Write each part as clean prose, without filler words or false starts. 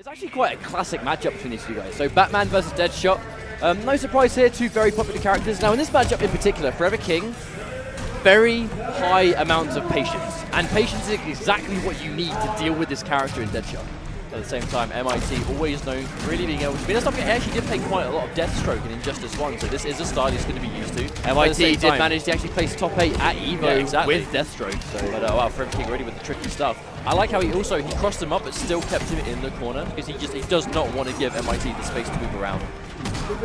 It's actually quite a classic matchup between these two guys. So Batman versus Deadshot. No surprise here, two very popular characters. Now in this matchup in particular, Forever King, very high amounts of patience. And patience is exactly what you need to deal with this character in Deadshot. At the same time, MIT always known for really being able to be. Let's not forget, he actually did play quite a lot of Deathstroke in Injustice 1, so this is a style he's going to be used to. MIT did manage to actually place top 8 at EVO with Deathstroke. So, but wow, Forever King already with the tricky stuff. I like how he crossed him up but still kept him in the corner because he does not want to give MIT the space to move around.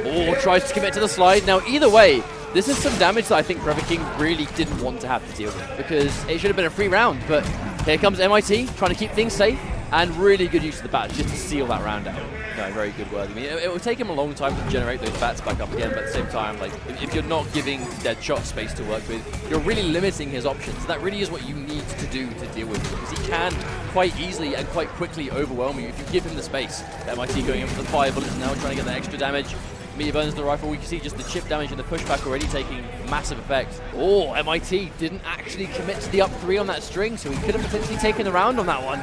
Or tries to commit to the slide. Now either way, this is some damage that I think Forever King really didn't want to have to deal with because it should have been a free round, but here comes MIT trying to keep things safe. And really good use of the bats just to seal that round out. No, very good word. I mean, it will take him a long time to generate those bats back up again, but at the same time, like if you're not giving Deadshot space to work with, you're really limiting his options. That really is what you need to do to deal with him, because he can quite easily and quite quickly overwhelm you if you give him the space. MIT going in for the fire bullets now, trying to get that extra damage. Meteor burns the rifle. We can see just the chip damage and the pushback already taking massive effect. Oh, MIT didn't actually commit to the up 3 on that string, so he could have potentially taken the round on that one.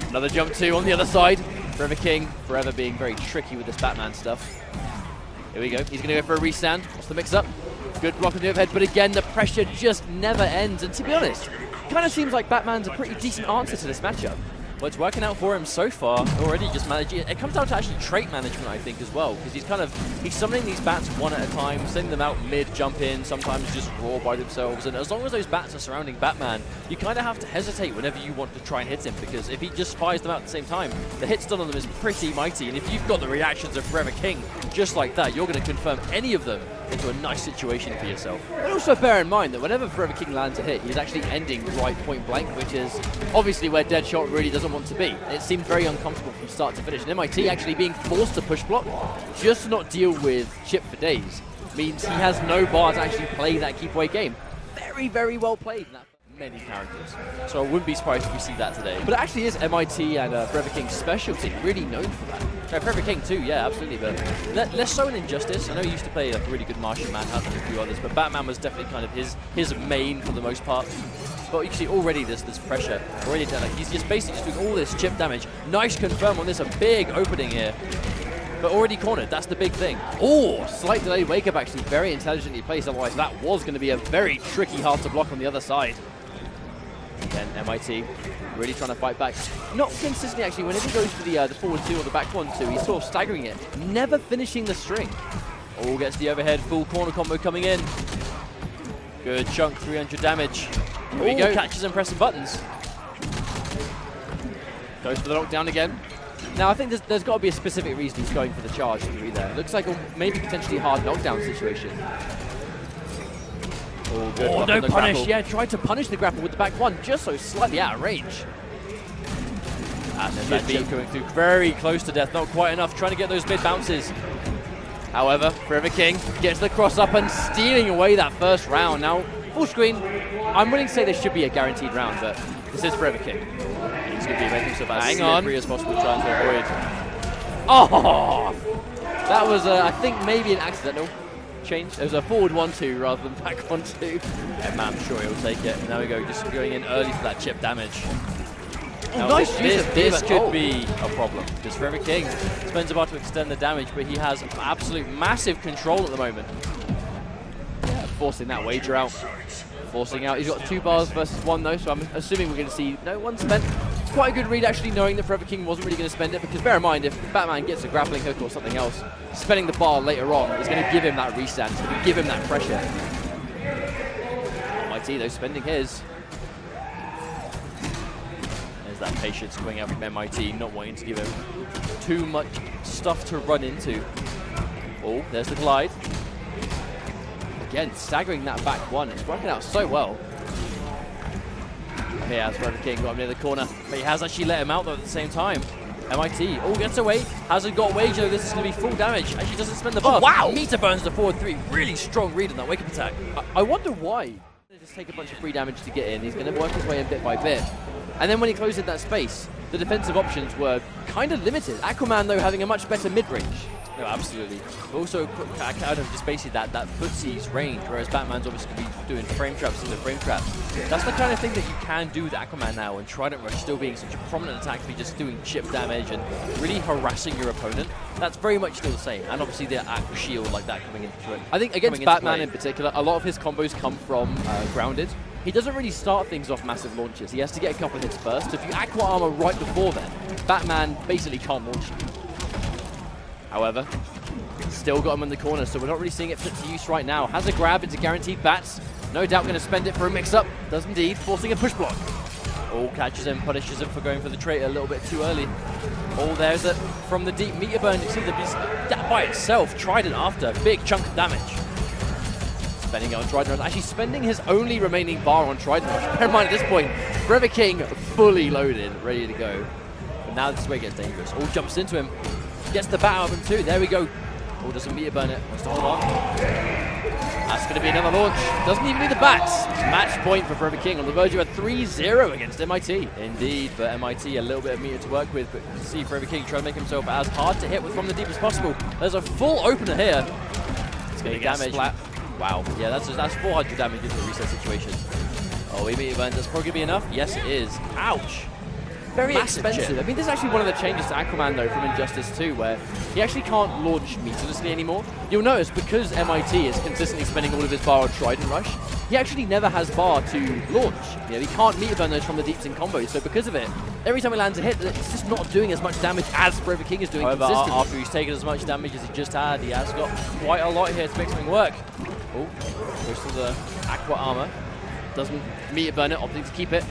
Another jump 2 on the other side. Forever King, forever being very tricky with this Batman stuff. Here we go. He's going to go for a restand. What's the mix-up? Good block on the overhead, but again, the pressure just never ends. And to be honest, it kind of seems like Batman's a pretty decent answer to this matchup. Well, it's working out for him so far. Already just managing it. It comes down to actually trait management, I think, as well, because he's summoning these bats one at a time, sending them out mid, jump in, sometimes just raw by themselves. And as long as those bats are surrounding Batman, you kind of have to hesitate whenever you want to try and hit him, because if he just fires them out at the same time, the hit stun on them is pretty mighty. And if you've got the reactions of Forever King just like that, you're going to confirm any of them into a nice situation for yourself. But also bear in mind that whenever Forever King lands a hit, he's actually ending right point blank, which is obviously where Deadshot really doesn't want to be. It seemed very uncomfortable from start to finish. And MIT actually being forced to push block just to not deal with chip for days means he has no bar to actually play that keep away game. Very, very well played in that many characters. So I wouldn't be surprised if we see that today. But it actually is MIT and Forever King's specialty, really known for that. Forever King too, yeah, absolutely, but less so in Injustice. I know he used to play like a really good Martian Manhunt and a few others, but Batman was definitely kind of his main for the most part. But you can see already this pressure, already like he's just basically just doing all this chip damage. Nice confirm on this, a big opening here. But already cornered, that's the big thing. Oh, slight delayed wake up actually, very intelligently placed, otherwise that was going to be a very tricky hard to block on the other side. Again, MIT really trying to fight back. Not consistently actually, whenever he goes for the forward 2 or the back 1-2, he's sort of staggering it, never finishing the string. Oh, gets the overhead, full corner combo coming in. Good chunk, 300 damage. Here we go, catches and pressing buttons. Goes for the knockdown again. Now I think there's got to be a specific reason he's going for the charge 3 there. Looks like a maybe potentially hard knockdown situation. Oh, good. Oh, no punish. Grapple. Yeah, tried to punish the grapple with the back 1, just so slightly out of range. And then that chip going through very close to death, not quite enough, trying to get those mid bounces. However, Forever King gets the cross up and stealing away that first round. Now, full screen, I'm willing to say this should be a guaranteed round, but this is Forever King. He's going to be making himself as slippery as possible, trying to avoid. Oh! That was, I think, maybe an accidental change. It was a forward 1-2 rather than back 1-2. Yeah, man, I'm sure he'll take it. Now we go, just going in early for that chip damage. Now, nice this could be a problem, because Forever King spends about to extend the damage, but he has absolute massive control at the moment. Yeah, forcing that wager out. Forcing out. He's got 2 bars versus 1 though, so I'm assuming we're going to see no one spent. It's quite a good read actually, knowing that Forever King wasn't really going to spend it, because bear in mind, if Batman gets a grappling hook or something else, spending the bar later on is going to give him that restand, it's going to give him that pressure. MIT though, spending his. There's that patience coming out from MIT, not wanting to give him too much stuff to run into. Oh, there's the glide. Again, staggering that back 1, it's working out so well. He has Forever King got him near the corner, but he has actually let him out though at the same time. MIT, gets away, hasn't got wage though, this is going to be full damage. Actually doesn't spend the bar. Oh, wow! Meter burns the forward 3, really strong read on that wake up attack. I wonder why. Just take a bunch of free damage to get in, he's going to work his way in bit by bit. And then when he closed in that space, the defensive options were kind of limited. Aquaman though having a much better mid-range. No, absolutely. But also, kind of just basically that footsie's range, whereas Batman's obviously going to be doing frame traps into frame traps. That's the kind of thing that you can do with Aquaman now, and Trident Rush still being such a prominent attack for just doing chip damage and really harassing your opponent. That's very much still the same, and obviously the Aqua Shield like that coming into it. I think against Batman in particular, a lot of his combos come from grounded. He doesn't really start things off massive launches. He has to get a couple of hits first. If you Aqua Armor right before then, Batman basically can't launch you. However, still got him in the corner, so we're not really seeing it put to use right now. Has a grab into guaranteed bats. No doubt going to spend it for a mix-up. Does indeed, forcing a push block. Oh, catches him, punishes him for going for the traitor a little bit too early. Oh, there's it from the deep meter burn. You see that by itself, Trident after, big chunk of damage. Spending it on Trident Rush, actually spending his only remaining bar on Trident Rush. Bear in mind at this point, Forever King fully loaded, ready to go. But now this is where it gets dangerous. Oh, jumps into him. Gets the bat out of him too. There we go. Oh, doesn't meter burn it. Wants to hold on. That's going to be another launch. Doesn't even need the bats. Match point for Forever King on the verge of a 3-0 against MIT. Indeed, but MIT a little bit of meter to work with. But you can see Forever King trying to make himself as hard to hit with from the deep as possible. There's a full opener here. It's going to get damage. Splat. Wow. Yeah, that's 400 damage into the reset situation. Oh, he meter burns. That's probably going to be enough. Yes, it is. Ouch. Very expensive. Chip. I mean, this is actually one of the changes to Aquaman, though, from Injustice 2, where he actually can't launch meterlessly anymore. You'll notice, because MIT is consistently spending all of his bar on Trident Rush, he actually never has bar to launch. You know, he can't meter burn those from the deeps in combos, so because of it, every time he lands a hit, it's just not doing as much damage as Forever King is doing consistently. After he's taken as much damage as he just had, he has got quite a lot here to make something work. Oh, goes for the Aqua Armor. Doesn't meter burn it, opting to keep it.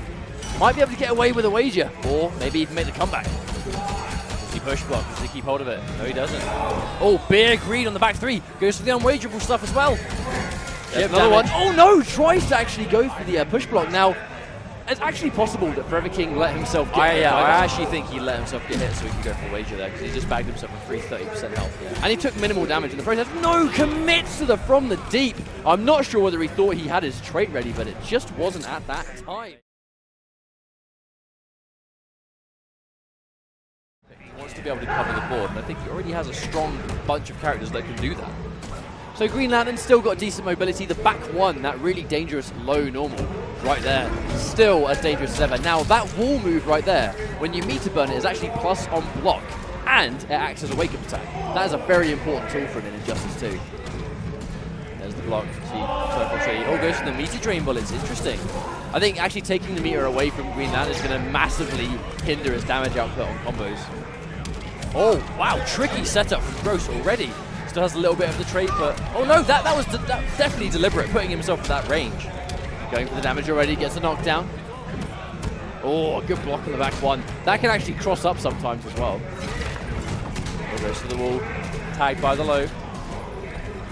Might be able to get away with a wager, or maybe even make the comeback. Does he push block? Does he keep hold of it? No, he doesn't. Oh, big read on the back three. Goes for the unwagerable stuff as well. Another one. Oh no, tries to actually go for the push block. Now, it's actually possible that Forever King let himself get hit. I actually think he let himself get hit so he could go for a wager there, because he just bagged himself a free 30% health. Yeah. And he took minimal damage in the process. No, commits to the from the deep. I'm not sure whether he thought he had his trait ready, but it just wasn't at that time. Wants to be able to cover the board, and I think he already has a strong bunch of characters that can do that. So Green Lantern still got decent mobility. The back one, that really dangerous low normal right there, still as dangerous as ever. Now that wall move right there, when you meter burn it, is actually plus on block, and it acts as a wake-up attack. That is a very important tool for him in Injustice 2. There's the block. See, oh, goes for the meter drain bullets. Interesting. I think actually taking the meter away from Green Lantern is going to massively hinder his damage output on combos. Oh, wow, tricky setup from Gross already. Still has a little bit of the trait, but... Oh no, that was definitely deliberate, putting himself at that range. Going for the damage already, gets a knockdown. Oh, a good block on the back one. That can actually cross up sometimes as well. Oh, goes to the wall, tagged by the low.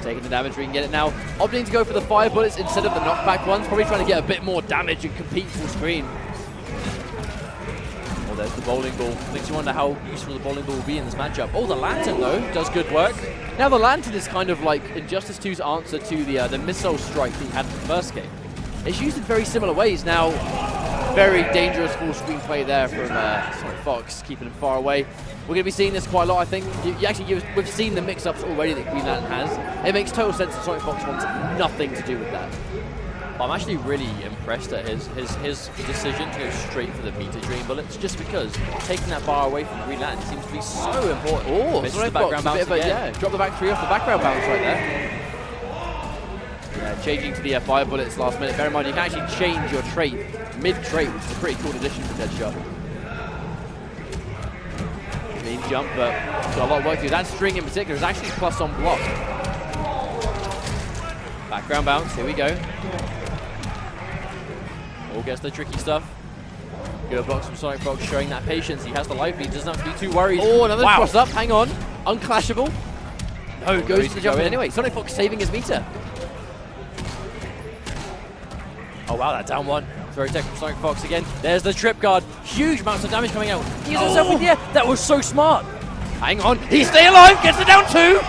Taking the damage, we can get it now. Opting to go for the fire bullets instead of the knockback ones. Probably trying to get a bit more damage and compete full screen. There's the bowling ball. Makes you wonder how useful the bowling ball will be in this matchup. Oh, the Lantern, though, does good work. Now, the Lantern is kind of like Injustice 2's answer to the missile strike that he had in the first game. It's used in very similar ways. Now, very dangerous full screen play there from SonicFox, keeping him far away. We're going to be seeing this quite a lot, I think. We've seen the mix-ups already that Green Lantern has. It makes total sense that SonicFox wants nothing to do with that. I'm actually really impressed at his decision to go straight for the meter drain bullets, just because taking that bar away from Green Lantern seems to be so important. Oh, misses the background bounce again. Yeah, drop the back three off the background bounce right there. Yeah, changing to the fire bullets last minute. Bear in mind, you can actually change your trait mid-trait, which is a pretty cool addition to Deadshot. Clean jump, but got a lot of work to do. That string in particular is actually plus on block. Background bounce, here we go. All gets the tricky stuff. Good blocks from SonicFox, showing that patience. He has the life lead, doesn't have to be too worried. Oh, another cross up, hang on. Unclashable. No, goes to the jump in anyway. SonicFox saving his meter. Oh wow, that down one. Throw tech from SonicFox again. There's the trip guard. Huge amounts of damage coming out. He has himself in the air. That was so smart. Hang on, he's staying alive, gets it down two.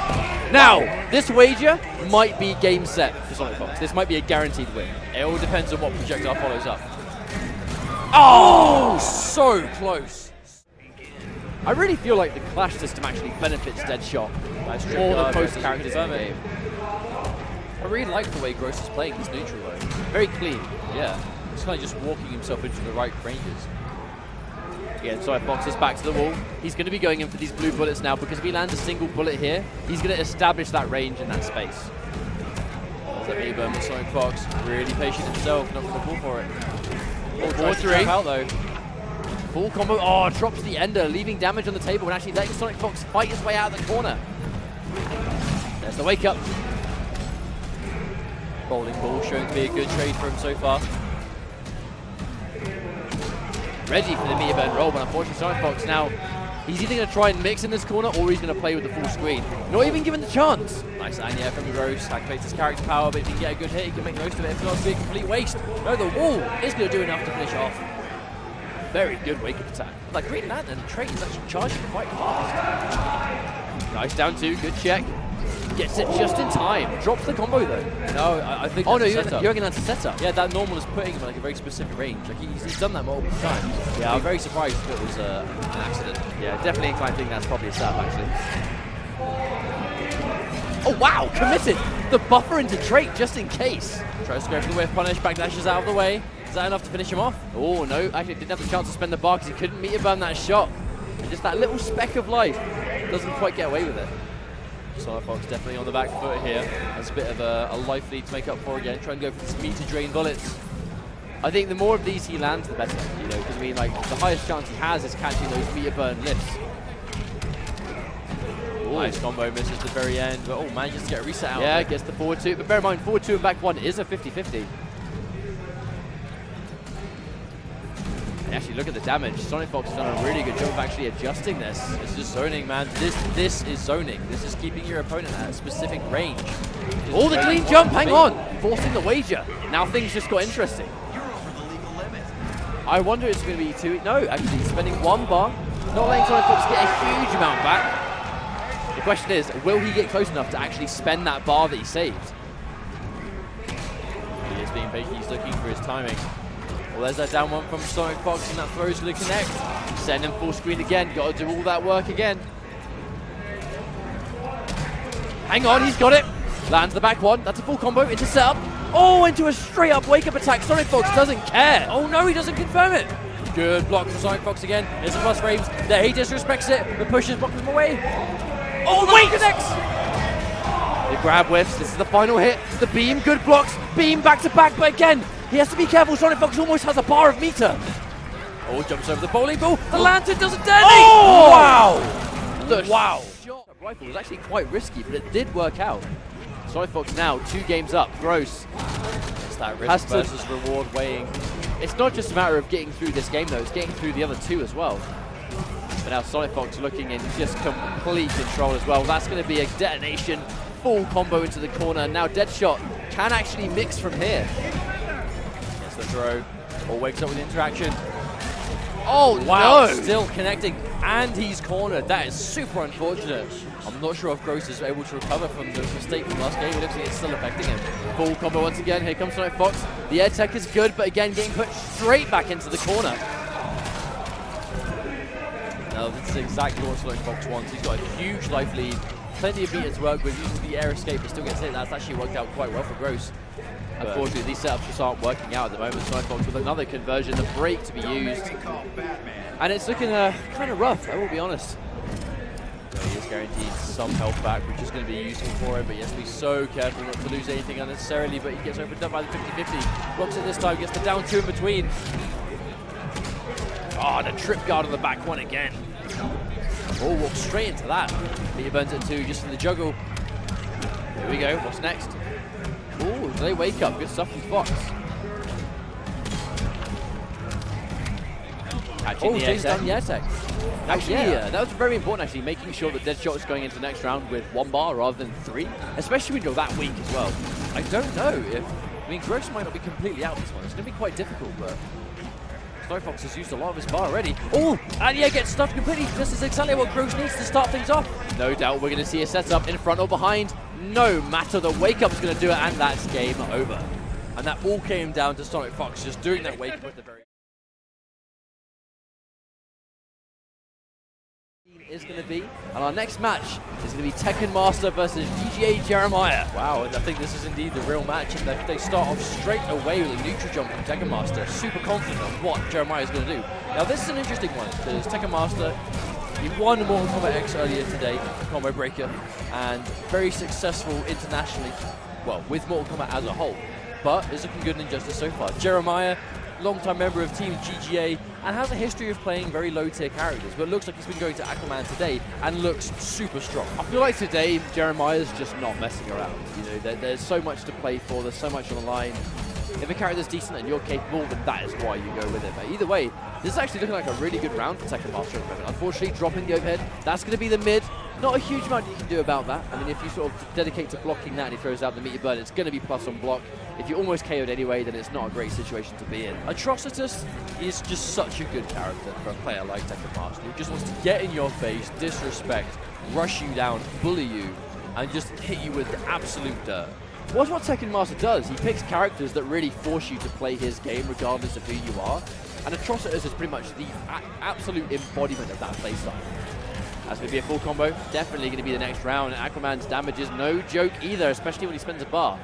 Now, this wager might be game set for SonicFox. This might be a guaranteed win. It all depends on what projectile follows up. Oh, so close. I really feel like the clash system actually benefits Deadshot more than most characters in the game. I really like the way Gross is playing this neutral though. Very clean. Yeah, he's kind of just walking himself into the right ranges. Again, SonicFox is back to the wall. He's going to be going in for these blue bullets now because if he lands a single bullet here, he's going to establish that range in that space. There's that E-burn with SonicFox. Really patient himself, not going to fall for it. Oh, 4-3. Out though. Full combo. Oh, drops the ender, leaving damage on the table and actually letting SonicFox fight his way out of the corner. There's the wake up. Bowling ball showing to be a good trade for him so far. Ready for the meter burn roll, but unfortunately SonicFox now, he's either going to try and mix in this corner or he's going to play with the full screen. Not even given the chance. Nice Anya from Gross, activates his character power, but if he can get a good hit, he can make the most of it. If not, it'll be a complete waste. No, the wall is going to do enough to finish off. Very good wake-up attack. Like Green Lantern, Trade is actually charging quite fast. Nice down two, good check. Gets it just in time. Drops the combo though. No, I think oh no, you're getting that to setup. Yeah, that normal is putting him in like a very specific range. Like he's done that multiple times. Yeah, I'm very surprised if it was an accident. Yeah, definitely inclined to think that's probably a setup actually. Oh wow, committed! The buffer into trait just in case. Tries to go for the whiff punish, backdashes out of the way. Is that enough to finish him off? Oh no, actually didn't have the chance to spend the bar because he couldn't meter burn that shot. And just that little speck of life doesn't quite get away with it. SonicFox definitely on the back foot here. Has a bit of a life lead to make up for again. Trying to go for this meter drain bullets. I think the more of these he lands, the better. You know, because I mean, like the highest chance he has is catching those meter burn lifts. Ooh. Nice combo, misses at the very end, but oh, manages to get a reset out. Yeah, gets the forward two, but bear in mind, forward two and back one is a 50-50. And actually, look at the damage. SonicFox has done a really good job of actually adjusting this. This is zoning, man. This is zoning. This is keeping your opponent at a specific range. Oh, the clean jump, hang on! Forcing the wager. Now things just got interesting. You're over the legal limit. I wonder if it's going to be two. No, actually, he's spending one bar. Not letting SonicFox get a huge amount back. The question is, will he get close enough to actually spend that bar that he saved? He is being patient. He's looking for his timing. Well, there's that down one from SonicFox, and that throw's going to connect. Send him full screen again. Got to do all that work again. Hang on, he's got it. Lands the back one. That's a full combo into setup. Oh, into a straight up wake up attack. SonicFox doesn't care. Oh no, he doesn't confirm it. Good block from SonicFox again. There's the plus frames. There he disrespects it. The pushes blocking him away. Oh, the wait connects. The grab whiffs. This is the final hit. The beam, good blocks. Beam back to back, but again, he has to be careful. SonicFox almost has a bar of meter. Oh, jumps over the bowling ball. The lantern doesn't dare. Oh! Wow! The shot rifle was actually quite risky, but it did work out. SonicFox now 2 games up. Gross. It's that risk versus reward weighing. It's not just a matter of getting through this game though, it's getting through the other 2 as well. But now SonicFox looking in just complete control as well. That's going to be a detonation, full combo into the corner. Now Deadshot can actually mix from here. Gets the throw, or wakes up with interaction. Oh wow, no! Still connecting, and he's cornered. That is super unfortunate. I'm not sure if Gross is able to recover from the mistake from last game. It looks like it's still affecting him. Full combo once again. Here comes SonicFox. The air tech is good, but again getting put straight back into the corner. Now this is exactly what SonicFox wants. He's got a huge life lead, plenty of meter to work with, using the air escape, but still gets hit. That's actually worked out quite well for Gross. Unfortunately, these setups just aren't working out at the moment. SonicFox with another conversion, the break to be used. And it's looking kind of rough, I will be honest. So he is guaranteed some health back, which is going to be useful for him, but he has to be so careful not to lose anything unnecessarily, but he gets opened up by the 50-50. Blocks it this time, gets the down 2 in between. Oh, the trip guard on the back one again. Oh, walks straight into that. Peter burns it 2 just for the juggle. Here we go, what's next? Oh, they wake up. Good stuff from Fox. Catching the air tech. Actually, yeah, that was very important, actually, making sure that Deadshot is going into the next round with 1 bar rather than 3, especially when you're that weak as well. I don't know if... I mean, Gross might not be completely out this one. It's going to be quite difficult, but... SonicFox has used a lot of his bar already. Oh, and yeah, gets stuffed completely. This is exactly what Gross needs to start things off. No doubt we're going to see a setup in front or behind. No matter, the wake-up's going to do it, and that's game over. And that all came down to SonicFox just doing that wake-up at the very... is going to be. And our next match is going to be Tekken Master versus GGA Jeremiah. Wow, and I think this is indeed the real match. And they start off straight away with a neutral jump from Tekken Master. Super confident on what Jeremiah is going to do. Now, this is an interesting one because Tekken Master, he won Mortal Kombat X earlier today, Combo Breaker, and very successful internationally, well, with Mortal Kombat as a whole. But is looking good in Injustice so far. Jeremiah, long-time member of Team GGA, and has a history of playing very low-tier characters, but looks like he's been going to Aquaman today and looks super strong. I feel like today Jeremiah's just not messing around. You know, there's so much to play for. There's so much on the line. If a character's decent and you're capable, then that is why you go with it. But either way, this is actually looking like a really good round for Tekken Master at the moment. Unfortunately, dropping the overhead, that's going to be the mid. Not a huge amount you can do about that. I mean, if you sort of dedicate to blocking that and he throws out the meteor burn, it's going to be plus on block. If you're almost KO'd anyway, then it's not a great situation to be in. Atrocitus is just such a good character for a player like Tekken Master, who just wants to get in your face, disrespect, rush you down, bully you, and just hit you with the absolute dirt. What's what Tekken Master does? He picks characters that really force you to play his game regardless of who you are. And Atrocitus is pretty much the absolute embodiment of that playstyle. That's going to be a full combo. Definitely going to be the next round. Aquaman's damage is no joke either, especially when he spends a bar.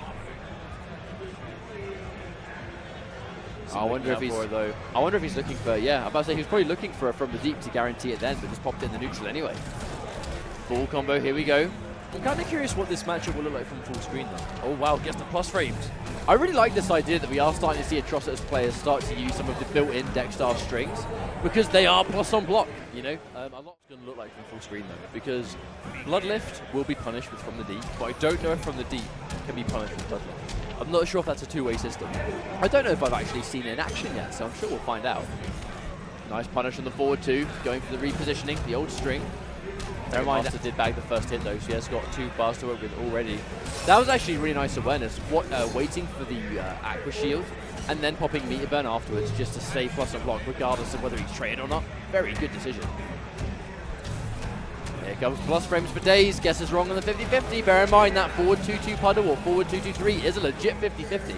I wonder if he's looking for, yeah, I'm about to say he was probably looking for from the deep to guarantee it then, but just popped in the neutral anyway. Full combo, here we go. I'm kind of curious what this matchup will look like from full screen though. Oh wow, gets the plus frames. I really like this idea that we are starting to see Atrocitus players start to use some of the built-in deck-style strings because they are plus on block, you know. A lot's going to look like from full screen though, because Bloodlift will be punished with from the deep, but I don't know if from the deep can be punished with Bloodlift. I'm not sure if that's a two-way system. I don't know if I've actually seen it in action yet, so I'm sure we'll find out. Nice punish on the forward two, going for the repositioning, the old string. Never mind, Master did bag the first hit though, so he has got 2 bars to work with already. That was actually really nice awareness. Waiting for the Aqua Shield and then popping Meteor Burn afterwards just to stay plus on block regardless of whether he's traded or not. Very good decision. Here comes plus frames for days. Guesses wrong on the 50-50. Bear in mind that forward 2-2 puddle or forward 2-2-3 is a legit 50-50.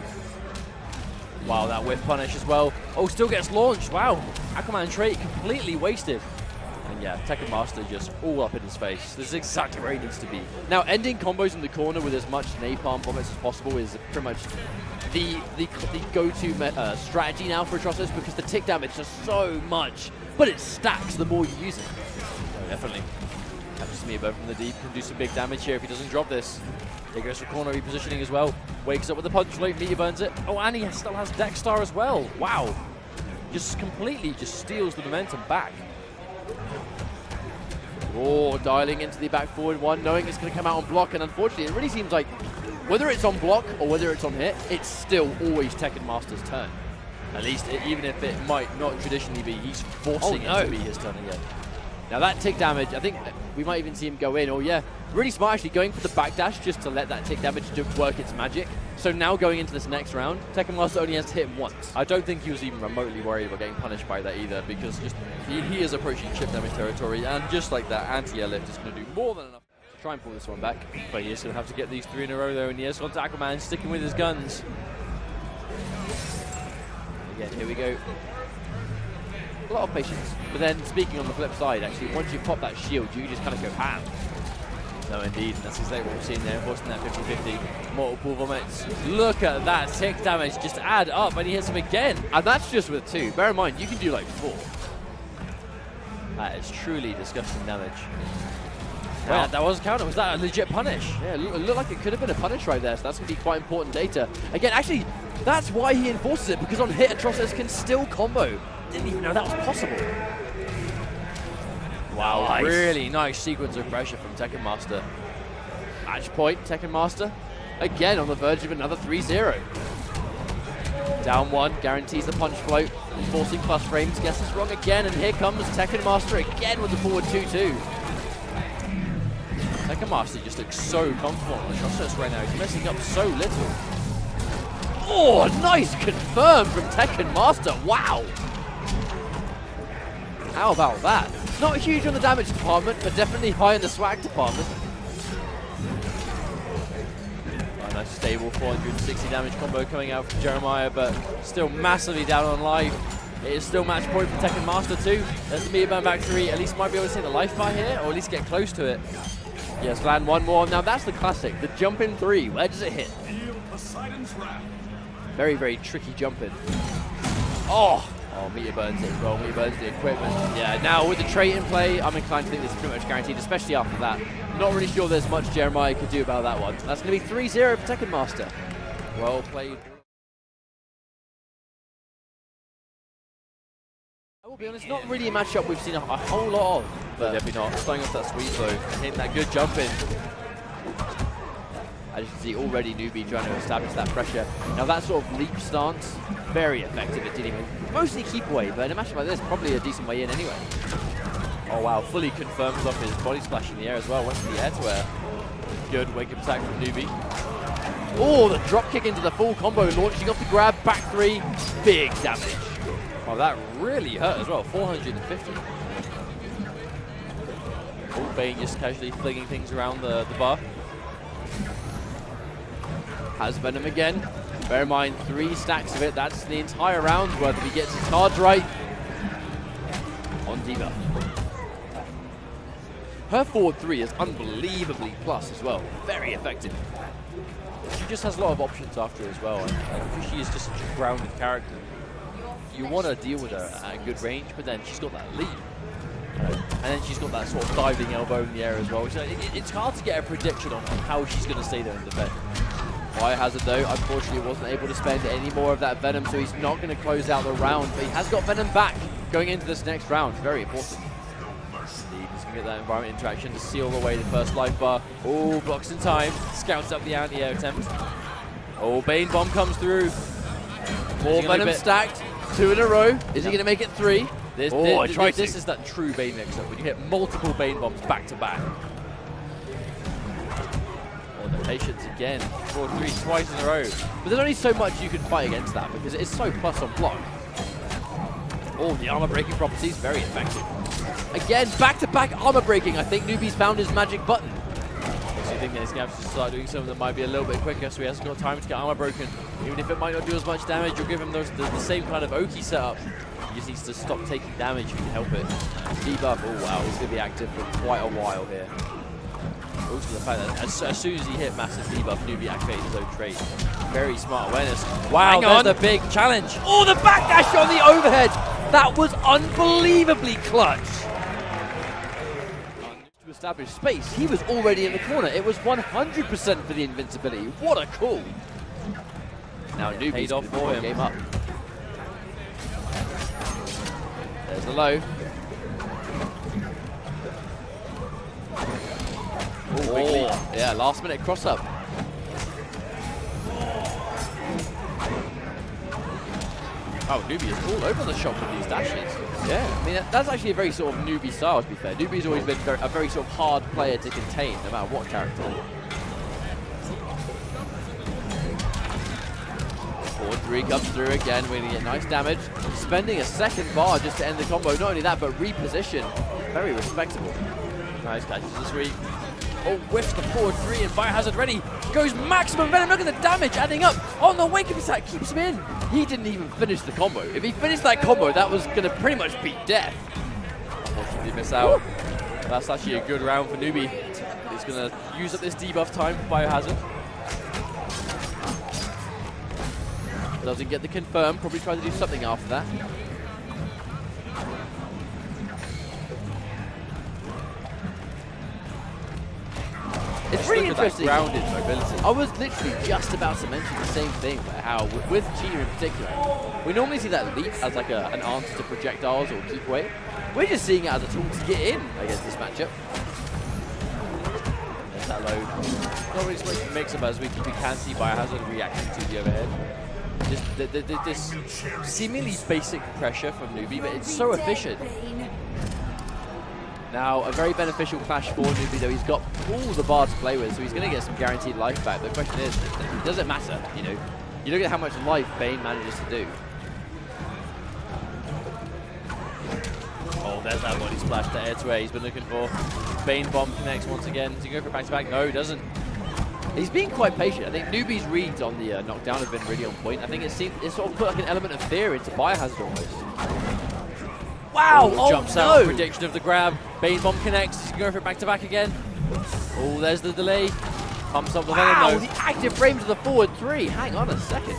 Wow, that whiff punish as well. Oh, still gets launched. Wow, Aquaman trait completely wasted. And yeah, Tekken Master just all up in his face. This is exactly where he needs to be. Now, ending combos in the corner with as much napalm vomits as possible is pretty much the go-to strategy now for Atrocitus because the tick damage does so much, but it stacks the more you use it. Oh, definitely. Catches me above from the deep, can do some big damage here if he doesn't drop this. There goes for corner repositioning as well. Wakes up with the punch float, meteor burns it. Oh, and he still has Deck Star as well. Wow. Just completely steals the momentum back. Oh, dialing into the back forward one, knowing it's going to come out on block, and unfortunately it really seems like whether it's on block or whether it's on hit, it's still always Tekken Master's turn. At least, even if it might not traditionally be, he's forcing it to be his turn again. Now that tick damage, I think we might even see him go in. Oh yeah, really smart actually going for the backdash just to let that tick damage work its magic. So now going into this next round, Tekken Master only has to hit him once. I don't think he was even remotely worried about getting punished by that either, because he is approaching chip damage territory, and just like that, anti-air lift is going to do more than enough to try and pull this one back. But he is going to have to get these 3 in a row though, and he has gone to Aquaman, sticking with his guns. Again, here we go. A lot of patience. But then, speaking on the flip side, actually, once you pop that shield, you just kind of go ham. No, indeed, and that's exactly what we're seeing there, forcing that 50-50. Multiple vomits. Look at that tick damage just add up, and he hits him again. And that's just with 2. Bear in mind, you can do like 4. That is truly disgusting damage. Wow, that was a counter. Was that a legit punish? Yeah, it looked like it could have been a punish right there, so that's going to be quite important data. Again, actually, that's why he enforces it, because on hit, Atrocitus can still combo. Didn't even know that was possible. Wow, nice. Really nice sequence of pressure from Tekken Master. Match point, Tekken Master. Again, on the verge of another 3-0. Down 1, guarantees the punch float. Forcing plus frames, guesses wrong again, and here comes Tekken Master again with the forward 2-2. Tekken Master just looks so comfortable on the Atrocitus right now. He's messing up so little. Oh, nice confirm from Tekken Master. Wow. How about that? Not huge on the damage department, but definitely high in the swag department. A nice stable 460 damage combo coming out from Jeremiah, but still massively down on life. It is still match point for Tekken Master 2. There's the meter burn back 3. At least might be able to take the life bar here, or at least get close to it. Yes, land one more. Now that's the classic, the jump in 3. Where does it hit? Very, very tricky jump in. Oh, meter burns it as well. Meter burns the equipment. Yeah, now with the trait in play, I'm inclined to think this is pretty much guaranteed, especially after that. Not really sure there's much Jeremiah could do about that one. That's going to be 3-0 for Tekken Master. Well played. I will be honest, not really a matchup we've seen a whole lot of. But definitely not. Starting off that sweep though, hitting that good jump in. As you can see, already Noobe trying to establish that pressure. Now that sort of leap stance, very effective at dealing with mostly keep away, but in a matchup like this, probably a decent way in anyway. Oh wow, fully confirms off his body splash in the air as well. Went to the air to air. Good wake-up attack from Noobe. Oh, the drop kick into the full combo, launching off the grab, back 3, big damage. Oh, that really hurt as well, 450. Oh, Bane just casually flinging things around the bar. Has Venom again. Bear in mind, 3 stacks of it. That's the entire round worth if he gets his cards right. On D.Va. Her forward 3 is unbelievably plus as well. Very effective. She just has a lot of options after as well. And because she is just such a grounded character, you want to deal with her at a good range, but then she's got that lead. And then she's got that sort of diving elbow in the air as well. Which, it's hard to get a prediction on how she's going to stay there and defend. Biohazard though, unfortunately wasn't able to spend any more of that Venom, so he's not going to close out the round, but he has got Venom back going into this next round. Very important. He's going to get that environment interaction to seal away the first life bar. Oh, blocks in time. Scouts up the anti-air attempt. Oh, Bane bomb comes through. More Venom stacked. 2 in a row. Is he going to make it 3? This is that true Bane mix-up, when you hit multiple Bane bombs back to back. The patience again, 4-3 twice in a row. But there's only so much you can fight against that because it's so plus on block. Oh, the armor breaking properties, very effective. Again, back-to-back armor breaking. I think Noobe's found his magic button. So you think he's going to have to start doing something that might be a little bit quicker, so he hasn't got time to get armor broken. Even if it might not do as much damage, you'll give him the same kind of Oki setup. He just needs to stop taking damage if you can help it. Debuff, oh wow, he's going to be active for quite a while here. Also the fact that as soon as he hit massive debuff, Noobe activated his own trait. Very smart awareness. Wow, there's the big challenge. Oh, the backdash on the overhead. That was unbelievably clutch. To establish space, he was already in the corner. It was 100% for the invincibility. What a call. Now Noobe's paid off for him. Game up. There's the low. Oh, yeah, last minute cross up. Oh, Noobe is all over the shop with these dashes. Yeah, I mean, that's actually a very sort of Noobe style, to be fair. Noobe's always been a very sort of hard player to contain, no matter what character. 4-3 comes through again, we're going to get nice damage. Spending a second bar just to end the combo. Not only that, but reposition. Very respectable. Nice catches this week. Oh, whiffs the forward 3 and Biohazard ready. Goes maximum Venom. Look at the damage adding up. On the wake-up attack keeps him in. He didn't even finish the combo. If he finished that combo, that was going to pretty much beat death. Unfortunately, miss out. That's actually a good round for Noobe. He's going to use up this debuff time for Biohazard. Doesn't get the confirm. Probably try to do something after that. It's really interesting. Grounded mobility. I was literally just about to mention the same thing, but how with Cheetah in particular, we normally see that leap as like an answer to projectiles or keep away. We're just seeing it as a tool to get in against this matchup. There's that low. Not really so much of a mix-up as we can see Biohazard reacting to the overhead. This seemingly basic pressure from Noobe, but it's so efficient. Now, a very beneficial clash for Noobe, though. He's got all the bar to play with, so he's going to get some guaranteed life back. The question is, does it matter? You know, you look at how much life Bane manages to do. Oh, there's that body splash, the air to air he's been looking for. Bane bomb connects once again. Does he go for back-to-back? No, he doesn't. He's being quite patient. I think Noobe's reads on the knockdown have been really on point. I think it sort of put like an element of fear into Biohazard almost. Wow! Oh, jumps out, prediction of the grab. Bane bomb connects, he's going for it back to back again. Oh, there's the delay. Pumps up the venom though. The active frames of the forward 3. Hang on a second.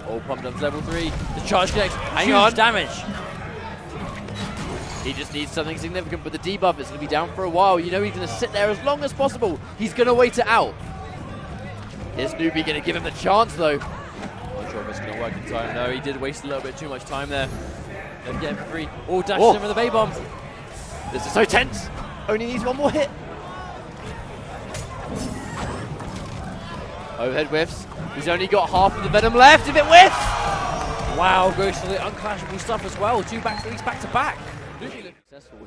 Oh, pumped up level 3. The charge connects. Hang Huge on. damage. He just needs something significant, but the debuff is going to be down for a while. You know he's going to sit there as long as possible. He's going to wait it out. Is Noobe going to give him the chance, though? Not sure if it's going to work in time. No, he did waste a little bit too much time there. Then get him for free. Oh, dashes in with the Bay Bomb. This is so tense. Only needs one more hit. Overhead whiffs. He's only got half of the venom left. If it whiffs! Wow, goes for the unclashable stuff as well. 2 back threes back to back. Successful.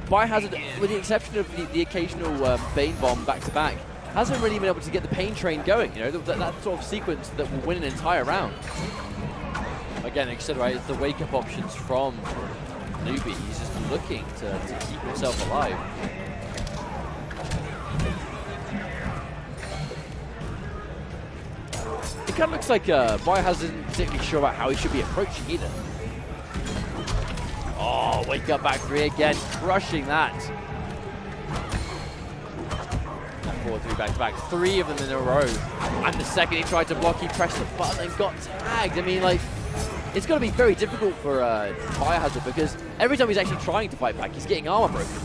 Biohazard, with the exception of the occasional Bane bomb back to back, hasn't really been able to get the pain train going. You know, that sort of sequence that will win an entire round. Again, accelerated the wake-up options from Noobe. He's just looking to keep himself alive. It kind of looks like Biohazard isn't particularly sure about how he should be approaching either. Oh, wake up back 3 again, crushing that. 4-3 back to back, 3 of them in a row. And the second he tried to block, he pressed the button and got tagged. I mean, like, it's going to be very difficult for Biohazard because every time he's actually trying to fight back, he's getting armor broken.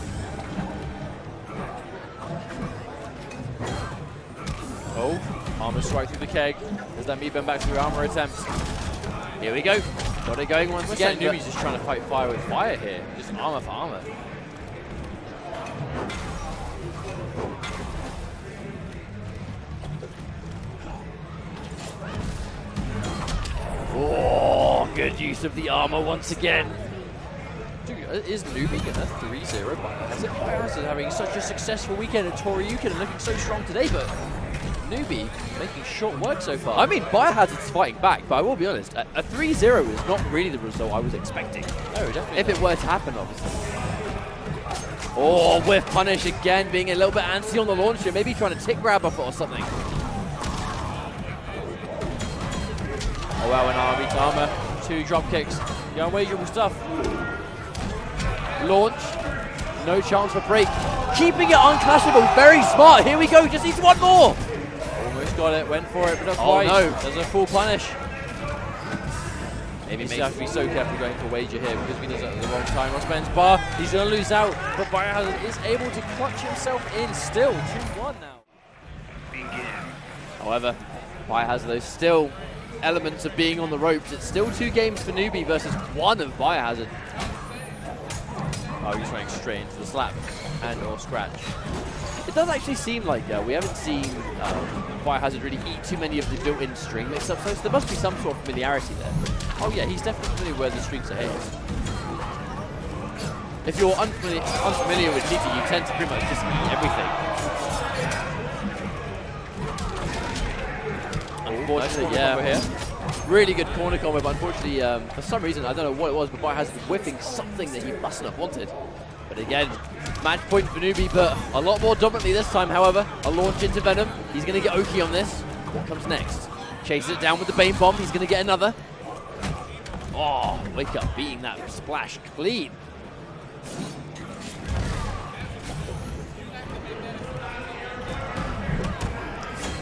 Oh, armor strike through the keg. Does that meet them back through armor attempts? Here we go. Got it going once again. Noobe's just trying to fight fire with fire here. Just armor for armor. Oh, good use of the armor once again. Dude, is Noobe gonna 3-0 Biohazard? Biohazard having such a successful weekend at Toryuken and looking so strong today, but Noobe making short work so far. I mean, Biohazard's fighting back, but I will be honest, a 3-0 is not really the result I was expecting. No, definitely If it were to happen, obviously. Oh, whiff punish again, being a little bit antsy on the launcher, maybe trying to tick grab off it or something. Oh wow, an army to armor. 2 drop kicks. The unwagerable stuff. Launch. No chance for break. Keeping it unclashable. Very smart. Here we go. Just needs one more. Almost got it. Went for it, but not Oh, quite. no. There's a full punish. Maybe He's makes have to be so careful going for wager here because he does it at the wrong time. Rossman's bar. He's going to lose out, but Biohazard is able to clutch himself in still. 2-1 now. However, Biohazard, there's still elements of being on the ropes. It's still 2 games for Noobe versus 1 of Biohazard. Oh, he's running straight into the slap and or scratch. It does actually seem like we haven't seen Biohazard really eat too many of the built-in string mix-ups, so there must be some sort of familiarity there. Oh yeah, he's definitely familiar where the strings are hit. If you're unfamiliar with Cheetah, you tend to pretty much just eat everything. Unfortunately, Nice corner combo here. Really good corner combo, but unfortunately, for some reason, I don't know what it was, but Biohazard was whiffing something that he mustn't have wanted. But again, match point for Noobe, but a lot more dominantly this time, however. A launch into Venom. He's going to get Oki on this. What comes next? Chases it down with the Bane Bomb. He's going to get another. Oh, wake up, beating that splash clean.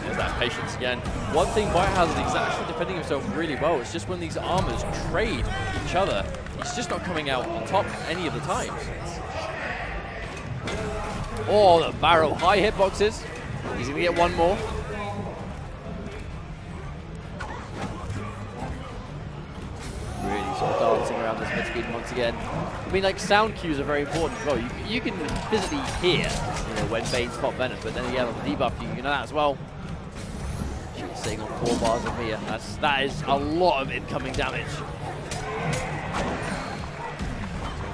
There's that patience again. One thing Biohazard is actually defending himself really well. It's just when these armors trade each other, he's just not coming out on top any of the times. Oh, the barrel. High hitboxes. He's going to get one more. Really sort of dancing around this mid-screen once again. I mean, like, sound cues are very important as well. You can physically hear, you know, when Bane spot Venom, but then again on the debuff, you know that as well. She's sitting on 4 bars of Mia. That is a lot of incoming damage.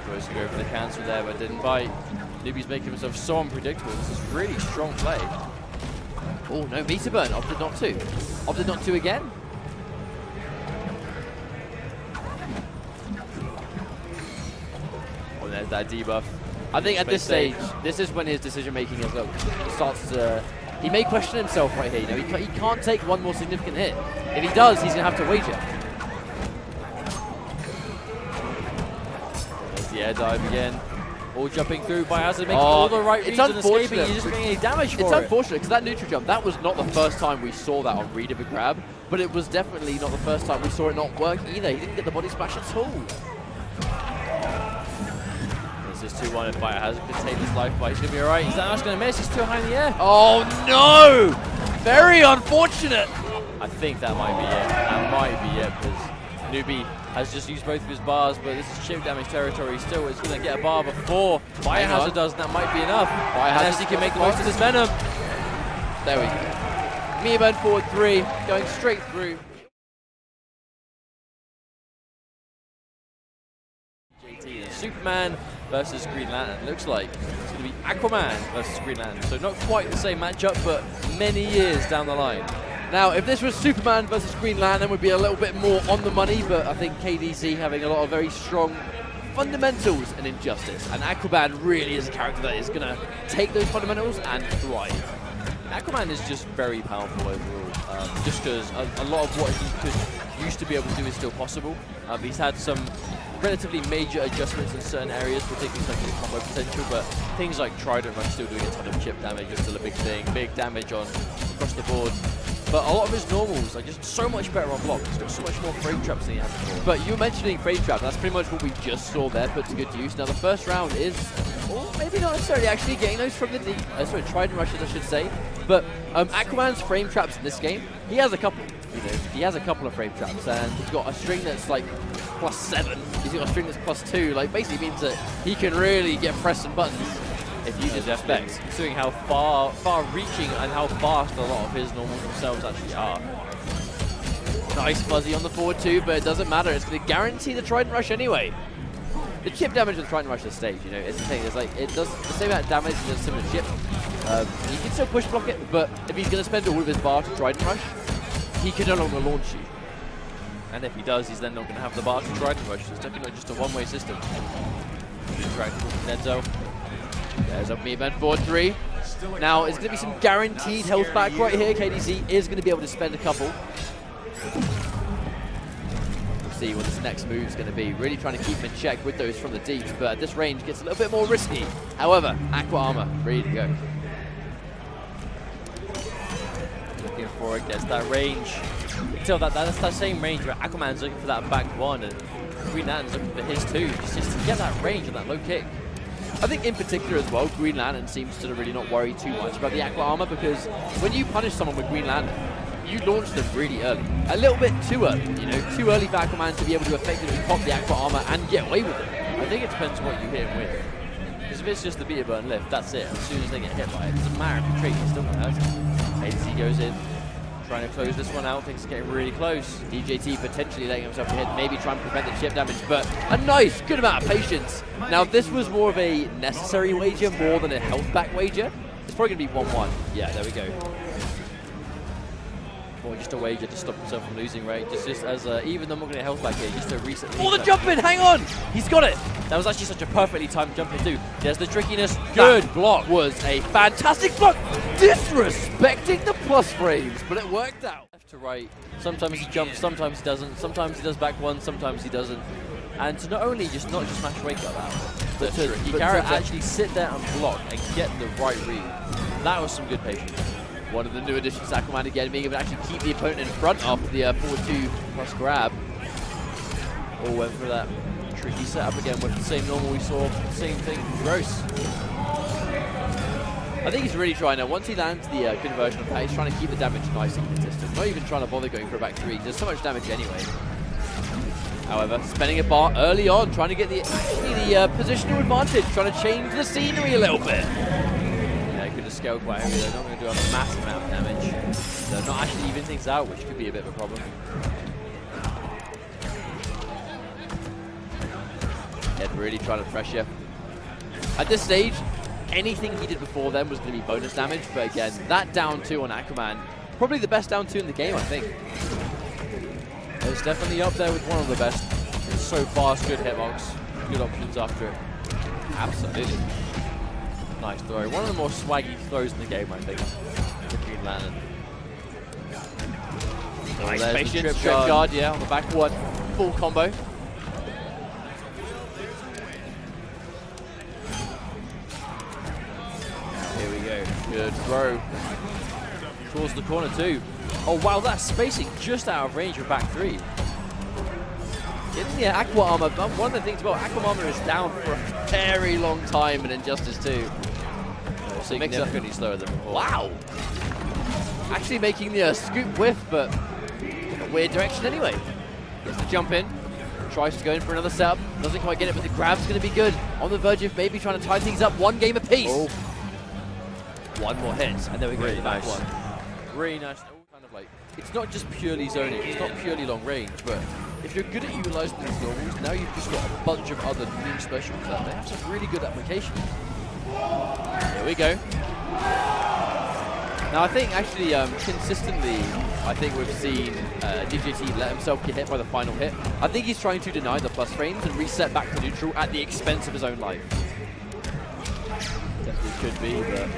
Goes to go for the cancel there, but didn't bite. Noobe's making himself so unpredictable. This is really strong play. Oh, no, meter burn. Opted not to. Opted not to again. Oh, there's that debuff. I think at this Space stage, this is when his decision making starts to he may question himself right here. You know, he can't take one more significant hit. If he does, he's going to have to wager. There's the air dive again. All jumping through. Biohazard making all the right reads and escaping. He's just getting any damage for it. It's unfortunate because that neutral jump, that was not the first time we saw that on read of a grab, but it was definitely not the first time we saw it not work either. He didn't get the body splash at all. This is 2-1 if Biohazard can take this life bite. He's going to be alright. He's not going to miss. He's too high in the air. Oh no! Very unfortunate. I think that might be it. That might be it because Noobe has just used both of his bars, but this is chip damage territory. Still, it's going to get a bar before Biohazard does, and that might be enough. Unless he can make the most of this Venom. There we go. Mia Burn forward 3, going straight through. JT and Superman versus Green Lantern. Looks like it's going to be Aquaman versus Green Lantern. So not quite the same matchup, but many years down the line. Now, if this was Superman versus Green Lantern, would be a little bit more on the money, but I think KDZ having a lot of very strong fundamentals and injustice. And Aquaman really is a character that is going to take those fundamentals and thrive. Aquaman is just very powerful overall, just because a lot of what he used to be able to do is still possible. He's had some relatively major adjustments in certain areas, particularly such as combo potential, but things like Trident Rush still doing a ton of chip damage is still a big thing, big damage on across the board. But a lot of his normals are just so much better on block. He's got so much more frame traps than he had before. But you were mentioning frame trap, that's pretty much what we just saw there put to good use. Now the first round is, or maybe not necessarily actually getting those from the deep, sorry, Trident Rushes I should say. But Aquaman's frame traps in this game, he has a couple. You know, he has a couple of frame traps, and he's got a string that's like +7. He's got a string that's +2. Like basically means that he can really get pressing buttons if you just expect. Considering how far-reaching and how fast a lot of his normals themselves actually are. Nice fuzzy on the forward 2, but it doesn't matter. It's going to guarantee the Trident Rush anyway. The chip damage of the Trident Rush this stage, you know, it's the thing. It's like it does the same amount of damage as a similar chip. He can still push block it, but if he's going to spend all of his bar to Trident Rush, he can no longer launch you. And if he does, he's then not going to have the bar to Trident Rush. So it's definitely not just a one-way system. Denzel. There's a Mia forward 3. Now, it's going to be some guaranteed health back right here. KDZ is going to be able to spend a couple. We'll see what this next move is going to be. Really trying to keep him in check with those from the deeps, but at this range gets a little bit more risky. However, Aqua Armor, ready to go. Looking for it, gets that range. You can tell that's that same range where Aquaman's looking for that back one and Green Lantern's looking for his too. Just to get that range and that low kick. I think in particular as well, Green Lantern seems to really not worry too much about the Aqua Armor, because when you punish someone with Green Lantern, you launch them really early. A little bit too early, you know, too early for Aquaman to be able to effectively pop the Aqua Armor and get away with it. I think it depends on what you hit him with. Because if it's just the Beta Burn lift, that's it. As soon as they get hit by it, it doesn't matter if you trade, it's still going to hurt him. ADC goes in, trying to close this one out. Things are getting really close. DJT potentially letting himself hit, maybe trying to prevent the chip damage, but a nice, good amount of patience. Now, this was more of a necessary wager more than a health back wager. It's probably going to be 1-1. Yeah, there we go. Or just a wager to stop himself from losing, right? Just as even though I'm not going to health back here, just to reset. Oh, the jump in! Hang on! He's got it! That was actually such a perfectly timed jump in too. There's the trickiness. Good block. Was a fantastic block. Disrespecting the plus frames, but it worked out. Left to right. Sometimes he jumps, sometimes he doesn't. Sometimes he does back one, sometimes he doesn't. And to not just smash wake up out, but to actually sit there and block and get the right read. That was some good patience. One of the new additions to Aquaman again, being able to actually keep the opponent in front after the forward 2 plus grab. All went for that tricky setup again with the same normal we saw, same thing, gross. I think he's really trying now. Once he lands the conversion of that, he's trying to keep the damage nice and consistent. Not even trying to bother going for a back 3. There's so much damage anyway. However, spending a bar early on, trying to get the positional advantage, trying to change the scenery a little bit. Could have scaled quite heavily. They're not going to do a massive amount of damage. They're not actually even things out, which could be a bit of a problem. Ed really trying to pressure. At this stage, anything he did before then was going to be bonus damage, but again, that down 2 on Aquaman, probably the best down 2 in the game, I think. It's definitely up there with one of the best. It's so fast, good hitbox, good options after it. Absolutely. Nice throw. One of the more swaggy throws in the game, I think. the Green Lantern. Nice there's the patience, trip trip guard. guard, yeah, on the back one. Full combo. Here we go. Good throw. Towards the corner too. Oh wow, that's spacing just out of range for back three. Getting the Aqua Armor, one of the things about Aqua Armor is down for a very long time in Injustice 2. Significantly slower than before. Wow! Actually making the scoop whiff, but in a weird direction anyway. Gets to jump in, tries to go in for another setup, doesn't quite get it, but the grab's going to be good. On the verge of maybe trying to tie things up, one game apiece. Oh. One more hit, and there we go, Really the back nice. one. Really nice. Kind of like, it's not just purely zoning, it's not purely long range, but if you're good at utilizing these normals, now you've just got a bunch of other new specials that they have some really good application. Here we go. Now I think actually consistently, I think we've seen DJT let himself get hit by the final hit. I think he's trying to deny the plus frames and reset back to neutral at the expense of his own life. Definitely could be, but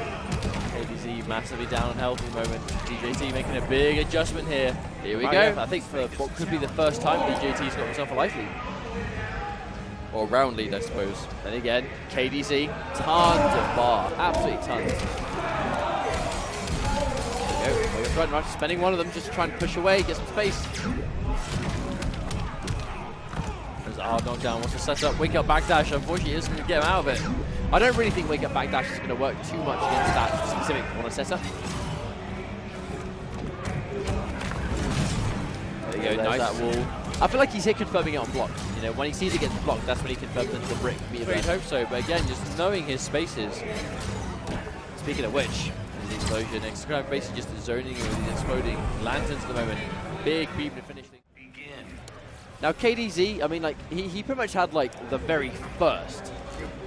ADZ massively down on health at the moment. DJT making a big adjustment here. Here we go. I think for what could be the first time DJT's got himself a life lead. Or round lead, I suppose. Then again, KDZ, tons of bar, absolutely tons. There we go. Front rush, spending one of them just to try and push away, get some space. There's a hard knockdown. What's the setup? Wake up backdash. Unfortunately, isn't going to get him out of it. I don't really think wake up backdash is going to work too much against that specific on a setup. There you go, nice. That wall. I feel like he's here confirming it on block. You know, when he sees it gets blocked, that's when he confirms that the brick can be We'd hope so, but again, just knowing his spaces. Speaking of which, the explosion, X-Grab basically just zoning with these exploding lanterns at the moment. Big beam to finish things. now KDZ, I mean, like he pretty much had like the very first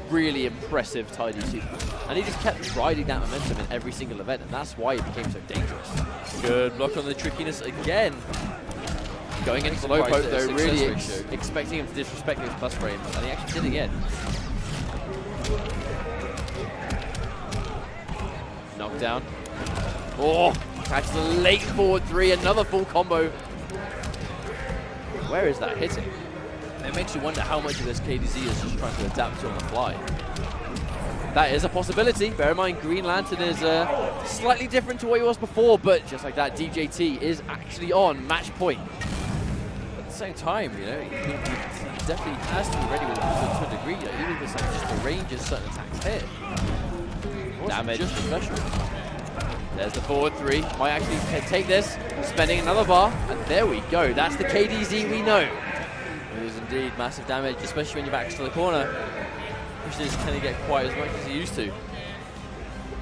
really impressive tidy sequence, and he just kept riding that momentum in every single event, and that's why he became so dangerous. Good block on the trickiness again. Going into low poke though, really ratio. expecting him to disrespect his plus frames, and he actually did again. Knockdown. Oh, catches the late forward three, another full combo. Where is that hitting? It makes you wonder how much of this KDZ is just trying to adapt to on the fly. That is a possibility. Bear in mind, Green Lantern is slightly different to what he was before, but just like that, DJT is actually on match point. At the same time, you know, he definitely has to be ready with it to a degree. You know, even if it's like just the range of certain attacks hit. Damage. Just special. There's the forward three. Might actually take this. Spending another bar, and there we go. That's the KDZ we know. It is indeed massive damage, especially when you're back to the corner. Which is going to get quite as much as he used to.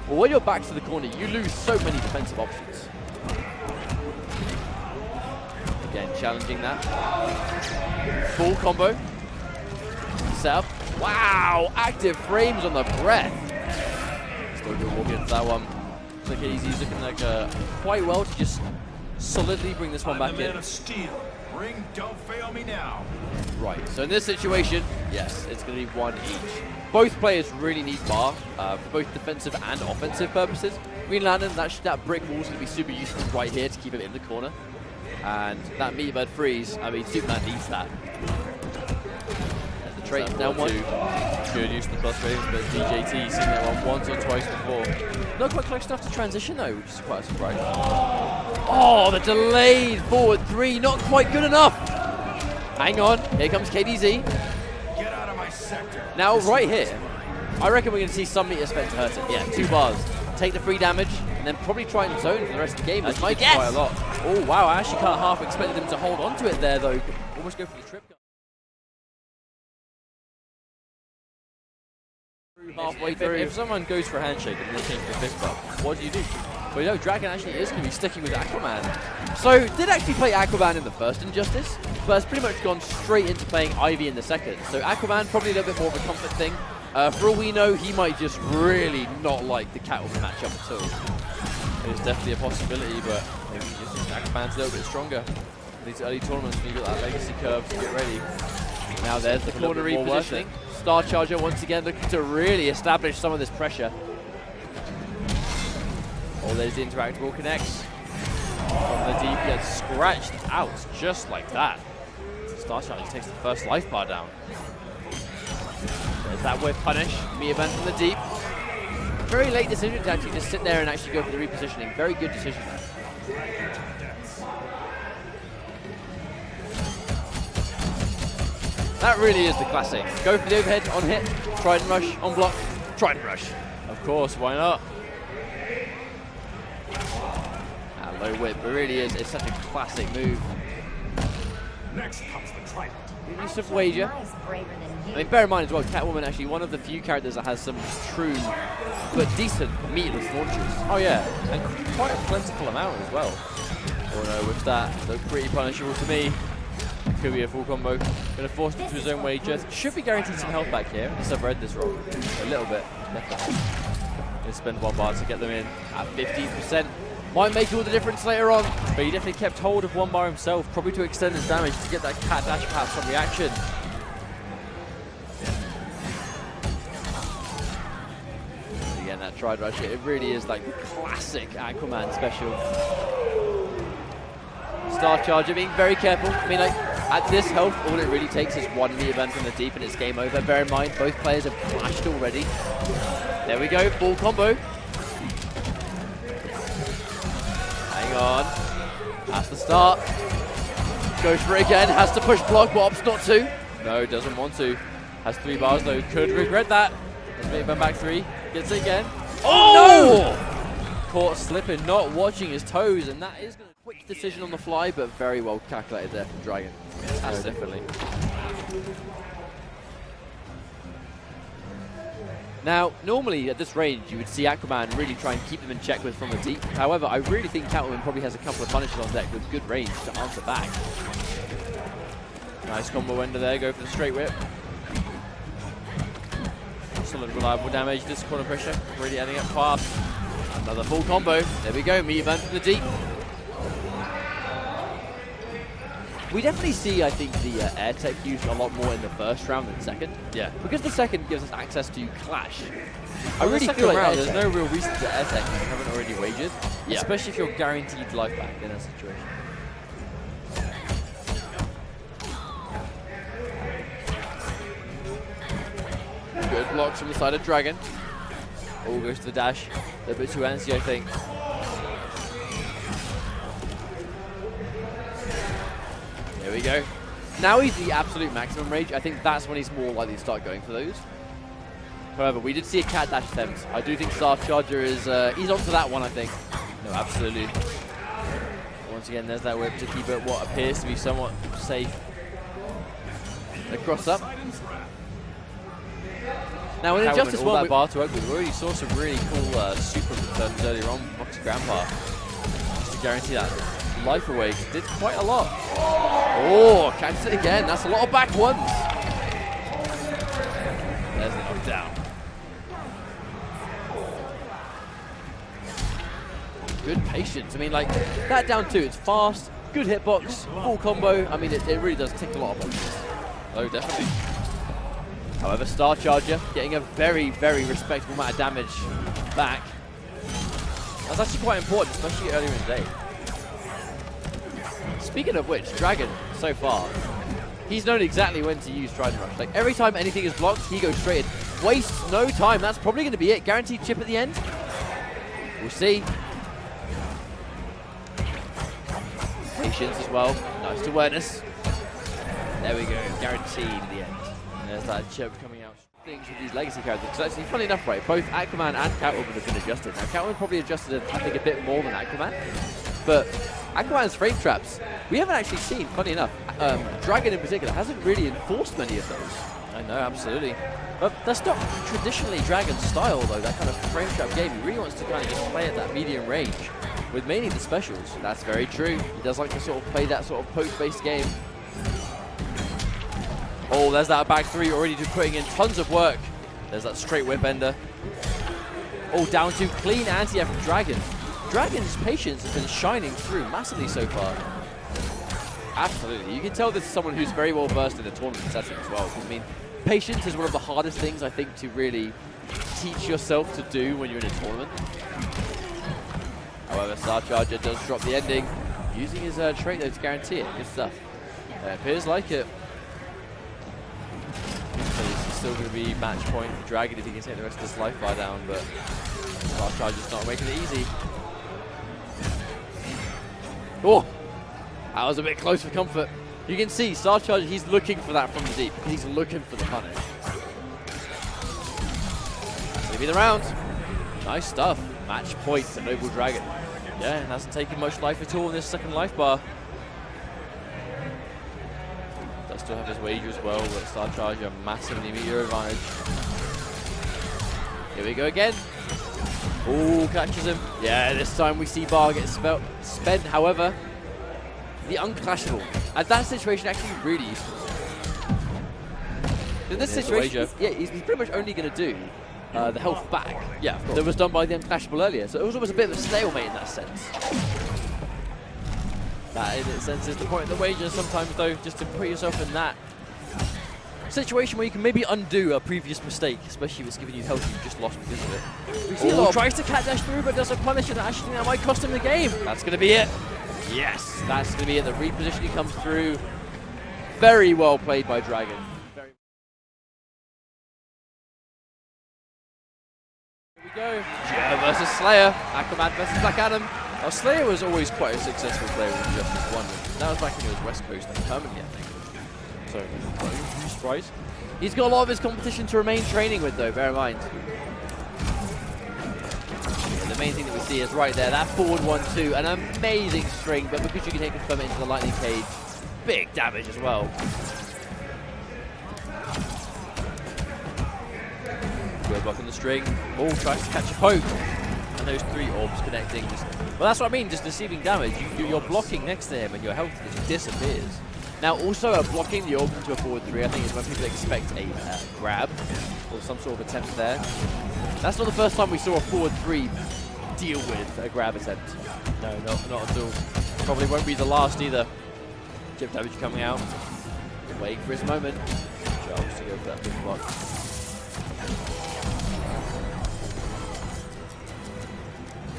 Well, when you're back to the corner, you lose so many defensive options. Again, challenging that. Full combo. Setup. Wow! Active frames on the breath. Still good walk into that one. Looks like he's looking like quite well to just solidly bring this one back in. Man of steel. Ring, don't fail me now. Right, so in this situation, yes, it's going to be one each. Both players really need bar for both defensive and offensive purposes. Green Lantern, that brick wall's going to be super useful right here to keep him in the corner. And that Meterbird freeze, I mean, Superman needs that. There's the trait down one. Good use of the plus frames, but DJT seen that one once or twice before. Not quite close enough to transition though, which is quite a surprise. Oh, the delayed forward three, not quite good enough. Hang on, here comes KDZ. Get out of my sector. Now, right here, I reckon we're going to see some meter spent to hurt it. Yeah, 2 bars. Take the free damage, and then probably try and zone for the rest of the game. That's my guess. Quite a lot. Oh, wow, I actually can't half expected him to hold on to it there, though. Almost go for the trip. Halfway through. If someone goes for a handshake and then changes the fist bump, what do you do? Well, you know, Dragon actually is going to be sticking with Aquaman. So, did actually play Aquaman in the first Injustice, but has pretty much gone straight into playing Ivy in the second. So Aquaman, probably a little bit more of a comfort thing. For all we know, he might just really not like the Catwoman matchup at all. It's definitely a possibility, but maybe just Aquaman's a little bit stronger. In these early tournaments, when you've got that legacy curve to get ready. Now there's the corner repositioning. Star Charger once again looking to really establish some of this pressure. Oh, there's the interactable connects. From the deep, gets scratched out just like that. Star Challenge takes the first life bar down. There's that whip punish. Mia Band from the deep. Very late decision to actually just sit there and actually go for the repositioning. Very good decision there. That really is the classic. Go for the overhead on hit, try and rush, on block, try and rush. Of course, why not? That low whip, it really is. It's such a classic move. Next comes the trident. Good use of wager. I mean, bear in mind as well, Catwoman actually one of the few characters that has some true but decent meatless launches. Oh yeah, and quite a plentiful amount as well. Oh no, with that, looked pretty punishable to me. Could be a full combo. Gonna force him to his own wager. Should be guaranteed some health back here, unless I've read this wrong. A little bit, definitely. Gonna spend 1 bar to get them in at 15%. Might make all the difference later on. But he definitely kept hold of 1 bar himself, probably to extend his damage to get that cat dash pass from reaction. Again, that tride rush, it really is like the classic Aquaman special. Star Charger, being very careful. I mean, like, at this health, all it really takes is 1 Mia Band from the deep and it's game over. Bear in mind, both players have flashed already. There we go, full combo. Hang on. That's the start. Goes for it again, has to push block, but opts not to. No, doesn't want to. Has 3 bars though, could regret that. Has Mia Band back 3, gets it again. Oh! No! Caught slipping, not watching his toes, and that is going to... Quick decision on the fly, but very well calculated there from Dragon. Definitely. Now, normally at this range, you would see Aquaman really try and keep them in check with from the deep. However, I really think Catwoman probably has a couple of punishes on deck with good range to answer back. Nice combo ender there, go for the straight whip. Solid reliable damage, this corner pressure, really adding up fast. Another full combo. There we go, Mia Band from the deep. We definitely see, I think, the air tech used a lot more in the first round than second. Yeah. Because the second gives us access to Clash. I really feel like there's no real reason to air tech if you haven't already wagered. Yeah. Especially if you're guaranteed life back in that situation. Good blocks from the side of Dragon. All goes to the dash. A little bit too antsy, I think. There we go. Now he's the absolute maximum range. I think that's when he's more likely to start going for those. However, we did see a cat dash attempt. I do think Star Charger is, he's onto that one, I think. No, absolutely. Once again, there's that whip to keep it what appears to be somewhat safe. The cross up. Now, in Injustice all 1, that bar to work with. We already saw some really cool super returns earlier on from Fox's Grandpa. Just to guarantee that life away. Did quite a lot. Oh, catches it again. That's a lot of back ones. There's the knockdown. Good patience. I mean, like, that down 2, it's fast, good hitbox, full combo. I mean, it really does tick a lot of boxes. Oh, definitely. However, Star Charger getting a very, very respectable amount of damage back. That's actually quite important, especially earlier in the day. Speaking of which, Dragon, so far, he's known exactly when to use Trident Rush. Like, every time anything is blocked, he goes straight in. Wastes no time. That's probably going to be it. Guaranteed chip at the end. We'll see. Patience as well. Nice awareness. There we go. Guaranteed at the end. And there's that chip coming out. Things with these legacy characters, because actually, funny enough, right, both Aquaman and Catwoman have been adjusted. Now, Catwoman probably adjusted, I think, a bit more than Aquaman, but Aquaman's frame traps, we haven't actually seen, funny enough. Dragon in particular hasn't really enforced many of those. I know, absolutely. But that's not traditionally Dragon's style, though, that kind of frame trap game. He really wants to kind of just play at that medium range with mainly the specials. That's very true. He does like to sort of play that sort of poke-based game. Oh, there's that back 3 already putting in tons of work. There's that straight whip ender. Oh, down to clean anti-air from Dragon. Dragon's patience has been shining through massively so far. Absolutely. You can tell this is someone who's very well versed in the tournament setting as well. Because, I mean, patience is one of the hardest things, I think, to really teach yourself to do when you're in a tournament. However, Star Charger does drop the ending, using his trait though to guarantee it. Good stuff. It appears like it. So this is still going to be match point for Dragon if he can take the rest of this life bar down, but Star Charger's not making it easy. Oh, that was a bit close for comfort. You can see Star Charger, he's looking for that from the deep. He's looking for the punish. That's going to be the round. Nice stuff. Match point for Noble Dragon. Yeah, hasn't taken much life at all in this second life bar. Does still have his wager as well, but Star Charger massively meter advantage. Here we go again. Oh, catches him. Yeah, this time we see Bar get spent. However, the unclashable. And that situation actually really useful. In this situation, he's pretty much only going to do the health back. Yeah, of course. That was done by the unclashable earlier. So it was almost a bit of a stalemate in that sense. That, in its sense, is the point of the wager sometimes, though, just to put yourself in that situation where you can maybe undo a previous mistake, especially if it's giving you health you just lost because of it. We see tries to cat dash through, but doesn't punish it. I actually think that might cost him the game. That's going to be it. Yes, that's going to be it. The repositioning comes through. Very well played by Dragon. Here we go. Cheetah versus Slayer. Aquaman versus Black Adam. Now, Slayer was always quite a successful player with Justice 1. That was back when he was West Coast and permanently, I think. So, are you surprised? He's got a lot of his competition to remain training with, though, bear in mind. And the main thing that we see is right there, that forward 1-2, an amazing string, but because you can hit confirm it into the lightning cage, big damage as well. Good block on the string. Oh, tries to catch a poke. And those 3 orbs connecting. Well, that's what I mean, just deceiving damage. You're blocking next to him and your health just disappears. Now, also blocking the orb into a forward 3, I think, is when people expect a grab or some sort of attempt there. That's not the first time we saw a forward 3 deal with a grab attempt. No, not at all. Probably won't be the last either. Chip damage coming out. Waiting for his moment. Charles to go for that big block.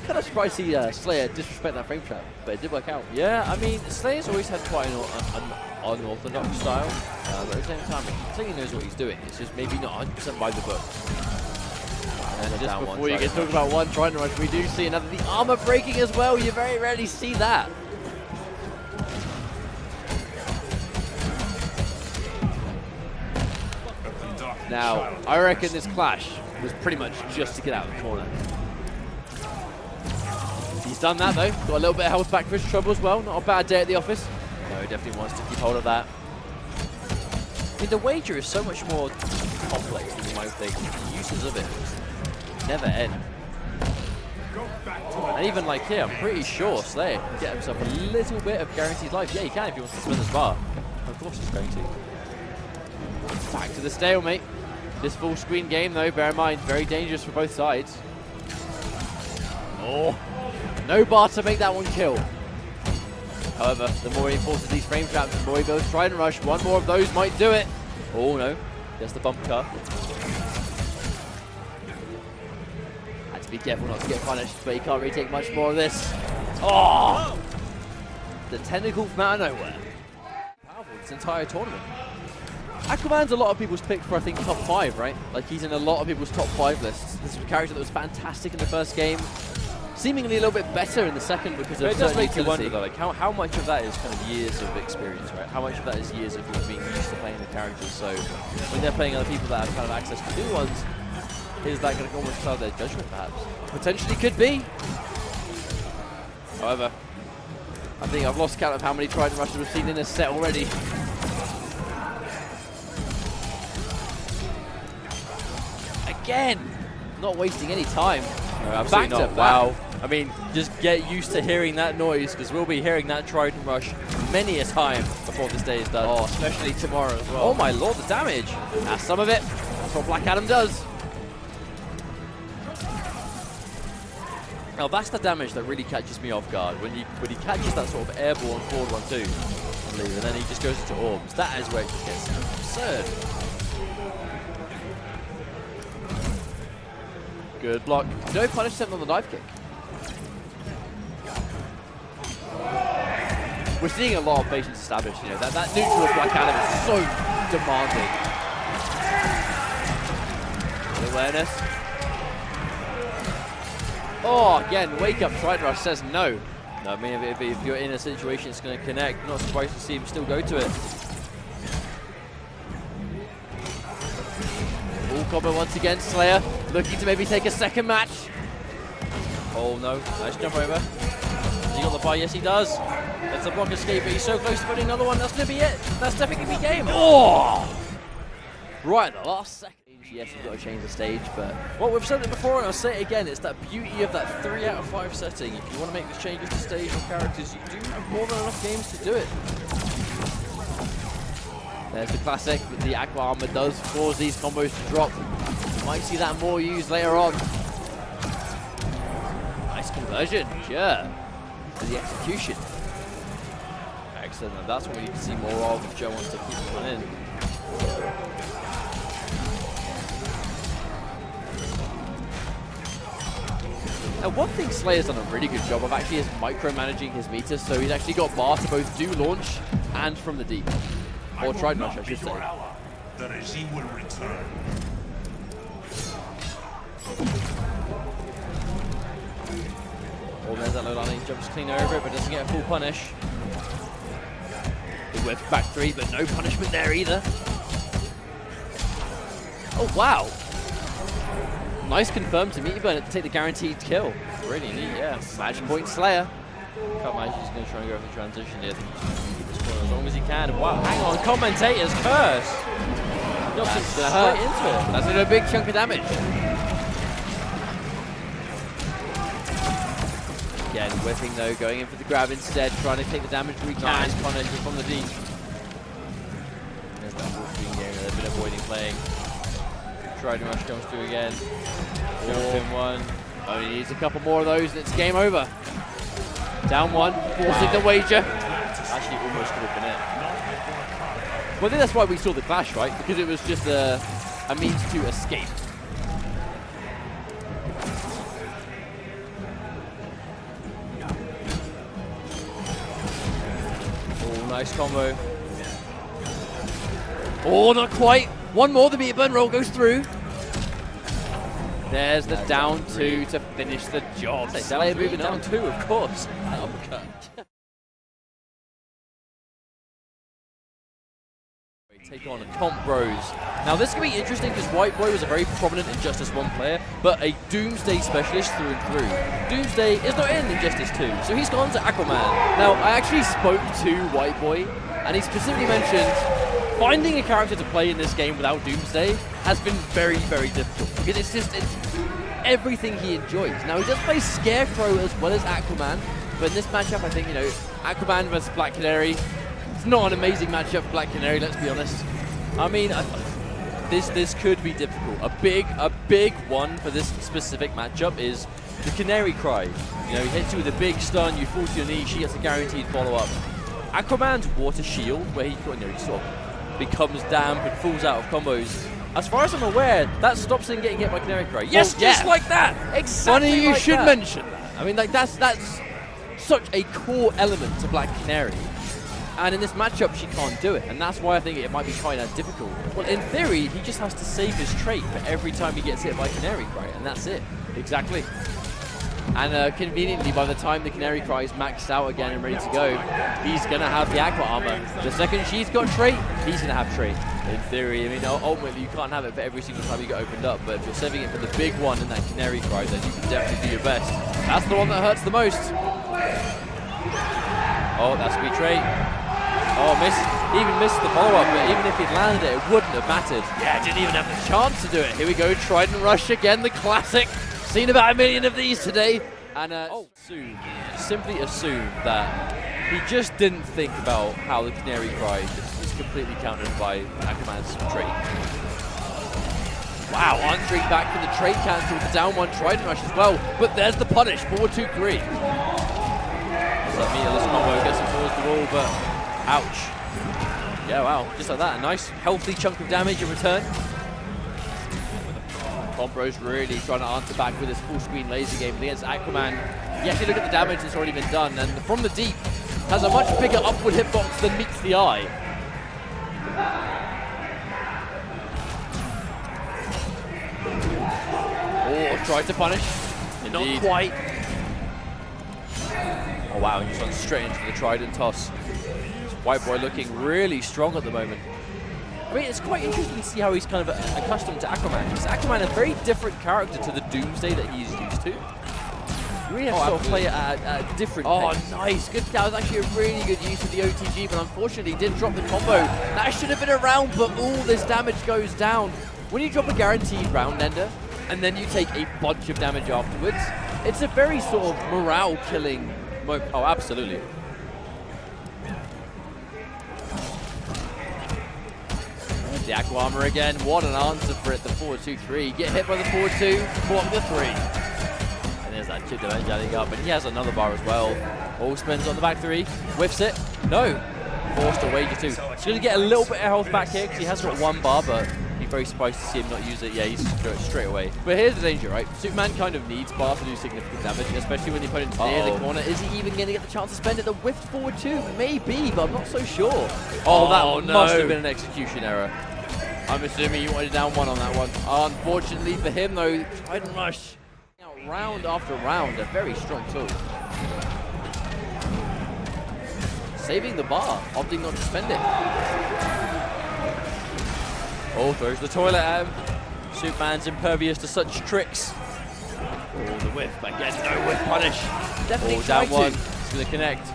Kind of surprised to see Slayer disrespect that frame trap, but it did work out. Yeah, I mean, Slayer's always had quite an unorthodox style, but at the same time, I think he knows what he's doing. It's just maybe not 100% by the book. And just before you get talking about one Trident Rush, we do see another, the armor breaking as well. You very rarely see that. Now, I reckon this clash was pretty much just to get out of the corner. He's done that though, got a little bit of health back for his trouble as well. Not a bad day at the office. No, he definitely wants to keep hold of that. I mean, the wager is so much more complex than you might think. The uses of it never end. And even like here, I'm pretty sure Slayer can get himself a little bit of guaranteed life. Yeah, he can if he wants to spin this bar. Of course he's going to. Back to the stalemate. This full screen game though, bear in mind, very dangerous for both sides. Oh, no bar to make that one kill. However, the more he enforces these frame traps, the more he goes Trident Rush. One more of those might do it. Oh no, there's the bump car. Had to be careful not to get punished, but he can't really take much more of this. Oh! The tentacle from out of nowhere. Powerful this entire tournament. Aquaman's a lot of people's pick for, I think, top 5, right? Like, he's in a lot of people's top 5 lists. This is a character that was fantastic in the first game. Seemingly a little bit better in the second because of it does make you utility. wonder, though, like, how much of that is kind of years of experience, right? How much of that is years of being used to playing the characters? So when they're playing other people that have kind of access to new ones, is that going to almost cloud their judgment, perhaps? Potentially could be. However, I think I've lost count of how many Trident Rushes we've seen in this set already. Again, not wasting any time. No, absolutely Back not. to Wow. back. I mean, just get used to hearing that noise because we'll be hearing that Trident Rush many a time before this day is done. Oh, especially tomorrow as well. Oh my lord, the damage! That's some of it. That's what Black Adam does. Now that's the damage that really catches me off guard. When he catches that sort of airborne forward 1-2, and then he just goes into orbs. That is where it just gets absurd. Good block. No punish attempt on the dive kick. we're seeing a lot of patience established. You know, that neutral of Black Adam is so demanding. Good awareness. Oh, again, wake up. Trident Rush says no. No, I mean, if you're in a situation it's going to connect, not surprised to see him still go to it. Full combo once again, Slayer looking to maybe take a second match. Oh no, nice jump over. Has he got the buy? Yes, he does. That's a block escape, but he's so close to putting another one. That's going to be it. That's definitely going to be game. Oh! Right at the last second. Yes, you've got to change the stage, but well, we've said it before and I'll say it again, it's that beauty of that 3 out of 5 setting. If you want to make the changes to stage or characters, you do have more than enough games to do it. there's the classic, but the Aqua Armor does cause these combos to drop. You might see that more used later on. Nice conversion, yeah, for the execution. Excellent, and that's what we need to see more of if Joe wants to keep this one in. Now, one thing Slayer's done a really good job of actually is micromanaging his meters, so he's actually got bar to both do launch and from the deep. Or Trident Rush, I should say. The regime will return. Oh, there's that low landing, jumps clean over it, but doesn't get a full punish. Big whip back 3, but no punishment there either. Oh, wow. Nice confirm to meet burn to take the guaranteed kill. Really neat, yeah. Match point Slayer. Can't imagine he's going to try and go for the transition here. Keep this corner as long as he can. Wow, hang on, commentator's curse. Knocks him straight into it. That's a big chunk of damage. Again, whipping though, going in for the grab instead, trying to take the damage we can. Nice punish from the deep. There's that full screen game, they've been avoiding playing. Trident Rush jumps through again. Jumps in one. Only needs a couple more of those and it's game over. Down one, forcing the wager. Actually, almost could have been it. Well, I think that's why we saw the clash, right? Because it was just a means to escape. Oh, nice combo. Oh, not quite. One more, the meat burn roll goes through. There's the down 2 to finish the job. Slayer moving down 2, of course. Uppercut. Take on Compbros. Now this can be interesting because WhiteBoi was a very prominent Injustice 1 player, but a Doomsday specialist through and through. Doomsday is not in Injustice 2, so he's gone to Aquaman. Now I actually spoke to WhiteBoi, and he specifically mentioned finding a character to play in this game without Doomsday has been very, very difficult. Because it's everything he enjoys. Now, he does play Scarecrow as well as Aquaman, but in this matchup, I think, you know, Aquaman versus Black Canary, it's not an amazing matchup for Black Canary, let's be honest. I mean, this could be difficult. A big one for this specific matchup is the Canary Cry. You know, he hits you with a big stun, you fall to your knee, she gets a guaranteed follow-up. Aquaman's Water Shield, where he sort of becomes damp and falls out of combos. As far as I'm aware, that stops him getting hit by Canary Cry. Yes, well, just like that! Exactly. Funny you like should mention that. I mean, like that's such a core element to Black Canary. And in this matchup, she can't do it. And that's why I think it might be kind of difficult. Well, in theory, he just has to save his trait for every time he gets hit by Canary Cry, and that's it. Exactly. And conveniently, by the time the Canary Cry is maxed out again and ready to go, he's going to have the Aqua Armor. The second she's got trait, he's going to have trait. In theory, I mean, ultimately, you can't have it for every single time you get opened up, but if you're saving it for the big one in that Canary Cry, then you can definitely do your best. That's the one that hurts the most. Oh, that's sweet trait. Oh, even missed the follow-up, but even if he'd landed it, it wouldn't have mattered. Yeah, didn't even have the chance to do it. Here we go, Trident Rush again, the classic. Seen about 1 million of these today. And simply assume that he just didn't think about how the Canary Cry is completely countered by Aquaman's trait. Wow, on-3 back from the trait cancel, the down 1 Trident Rush as well. But there's the punish, 4-2-3. So meterless combo gets him towards the wall, but ouch. Yeah, wow, just like that. A nice, healthy chunk of damage in return. Compbros really trying to answer back with his full screen laser game against Aquaman. You actually look at the damage that's already been done, and from the deep, has a much bigger upward hitbox than meets the eye. Oh, tried to punish. Indeed. Not quite. Oh wow, and just went straight into the trident toss. WhiteBoi looking really strong at the moment. I mean, it's quite interesting to see how he's kind of accustomed to Aquaman. Because Aquaman is a very different character to the Doomsday that he's used to. You really have to sort of play it at a different pace. Nice. Good. That was actually a really good use of the OTG, but unfortunately he did drop the combo. That should have been a round, but all this damage goes down. When you drop a guaranteed round ender, and then you take a bunch of damage afterwards, it's a very sort of morale-killing moment. Oh, absolutely. The Aqua Armor again. What an answer for it. The forward 2-3. Get hit by the forward 2, block the 3. And there's that chip damage adding up, and he has another bar as well. All spins on the back 3. Whiffs it. No. Forced to wager 2. He's going to get a little bit of health back here because he has got 1 bar, but be very surprised to see him not use it. Yeah, he's straight away. But here's the danger, right? Superman kind of needs bar to do significant damage, especially when the opponent's near the corner. Is he even going to get the chance to spend it? The whiffed forward 2? Maybe, but I'm not so sure. Oh, that must have been an execution error. I'm assuming he wanted down 1 on that one. Unfortunately for him, though, Trident Rush out round after round. A very strong tool. Saving the bar, opting not to spend it. Oh, throws the toilet at him. Superman's impervious to such tricks. Oh, the whiff, but again, no whiff punish. Definitely down 1. It's going to connect.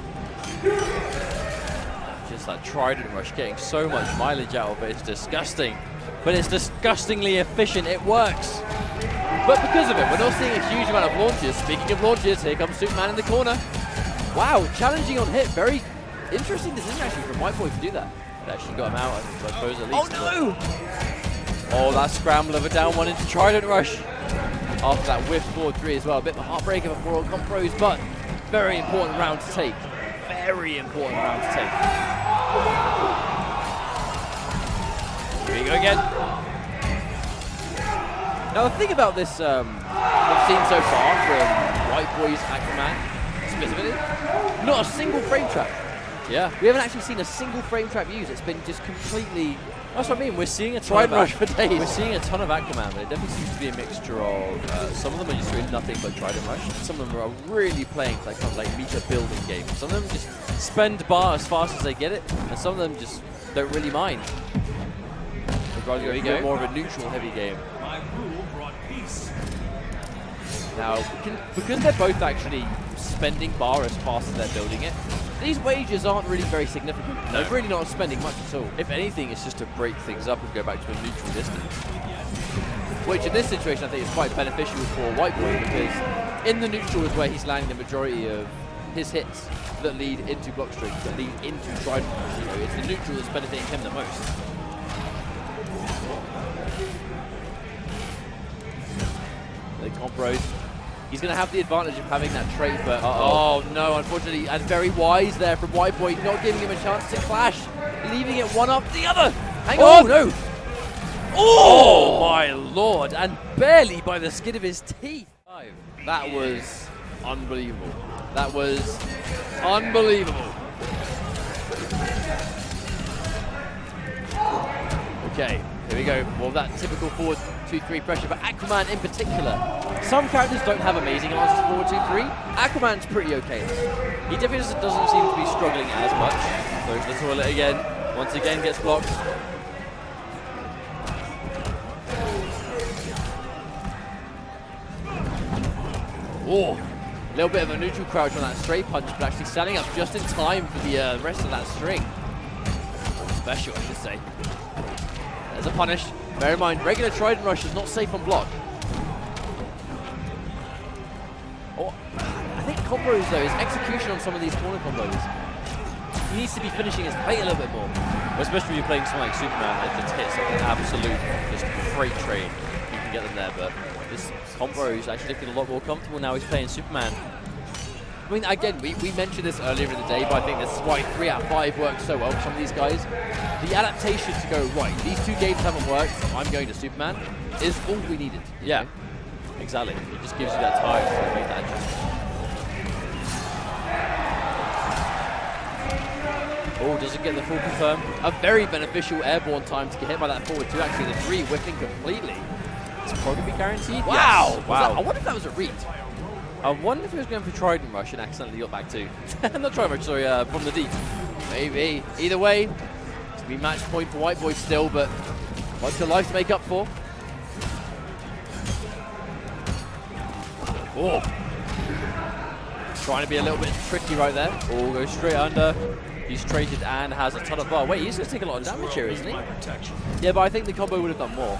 Just that Trident Rush, getting so much mileage out of it. It's disgusting. But it's disgustingly efficient. It works. But because of it, we're not seeing a huge amount of launches. Speaking of launches, here comes Superman in the corner. Wow, challenging on hit. Very interesting decision actually from WhiteBoi to do that. It actually got him out, I suppose, at least. Oh, no! Oh, that scramble of a down 1 into Trident Rush. After that whiff forward 3 as well. A bit of a heartbreaker for all Compbros, but very important round to take. Very important round to take. Here we go again. Now the thing about this we've seen so far from WhiteBoi's Aquaman specifically, not a single frame trap. Yeah. We haven't actually seen a single frame trap used. It's been just completely... That's what I mean. We're seeing a ton of Rush for days. We're seeing a ton of Aquaman, but it definitely seems to be a mixture of some of them are just doing nothing but Trident Rush. Some of them are really playing that kind of like meter building game. Some of them just spend bar as fast as they get it, and some of them just don't really mind. They'd rather go a bit more of a neutral heavy game. Now, because they're both actually spending bar as fast as they're building it, these wages aren't really very significant. No. They're really not spending much at all. If anything, it's just to break things up and go back to a neutral distance. Which in this situation I think is quite beneficial for WhiteBoi, because in the neutral is where he's landing the majority of his hits that lead into block strings, that lead into Trident Rush. You know, it's the neutral that's benefiting him the most. The Compbros. He's going to have the advantage of having that trait, but oh no, unfortunately, and very wise there from WhiteBoi, not giving him a chance to clash, leaving it one up the other. Hang on, no. Oh my lord, and barely by the skin of his teeth. That was unbelievable. That was unbelievable. Okay, here we go. Well, that typical forward 2-3 pressure, but Aquaman in particular. Some characters don't have amazing answers forward 2-3. Aquaman's pretty okay. He definitely doesn't seem to be struggling as much. Throws the toilet again. Once again gets blocked. Oh, a little bit of a neutral crouch on that straight punch, but actually standing up just in time for the rest of that string. Special, I should say. There's a punish. Bear in mind, regular Trident Rush is not safe on block. Oh, I think Compbros, though, his execution on some of these corner combos, he needs to be finishing his plate a little bit more. Especially when you're playing someone like Superman, it just hits like an absolute just freight train. You can get them there, but this Compbros is actually looking a lot more comfortable now he's playing Superman. I mean, again, we mentioned this earlier in the day, but I think this is why 3 out of 5 works so well for some of these guys. The adaptation to go, right, these 2 games haven't worked, I'm going to Superman, is all we needed. Yeah, exactly. It just gives you that time to make that adjustment. Oh, doesn't get the full confirm. A very beneficial airborne time to get hit by that forward 2. Actually, the 3 whiffing completely. It's probably be guaranteed. Wow! Yes. Wow. I wonder if that was a read. I wonder if he was going for Trident Rush and accidentally got back 2. Not Trident Rush, sorry, from the deep. Maybe. Either way, it's going to be match point for WhiteBoi still, but bunch of life to make up for. Oh! Trying to be a little bit tricky right there. Oh, goes straight under. He's traded and has a ton of bar. Wait, he's going to take a lot of damage here, isn't he? Yeah, but I think the combo would have done more.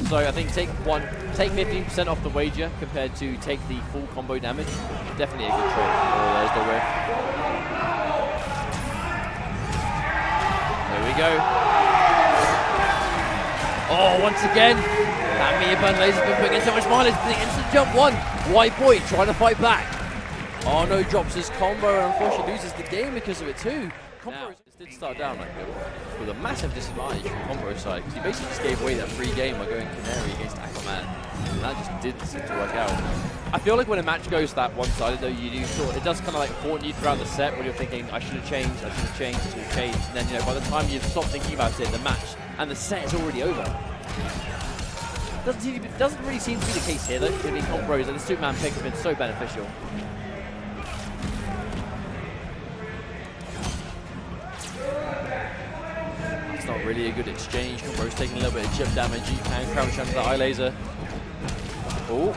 So I think take 15% off the wager compared to take the full combo damage. Definitely a good trade. Oh, there's the whiff. There we go. Oh, once again, that Mia laser's been putting in so much mileage. The instant jump 1. WhiteBoi trying to fight back. Oh no, drops his combo and unfortunately loses the game because of it too. Compbros did start down like with a massive disadvantage from Compbros' side because he basically just gave away that free game by going Canary against Aquaman. And that just didn't seem to work out. I feel like when a match goes that one-sided though, you do sort of, it does kind of like haunt you throughout the set when you're thinking, I should have changed, it's all changed. And then, you know, by the time you've stopped thinking about it, the match and the set is already over. Doesn't really seem to be the case here though, between Compbros and the Superman pick has been so beneficial. It's not really a good exchange. Compbros taking a little bit of chip damage. He can crouch under the eye laser. Oh,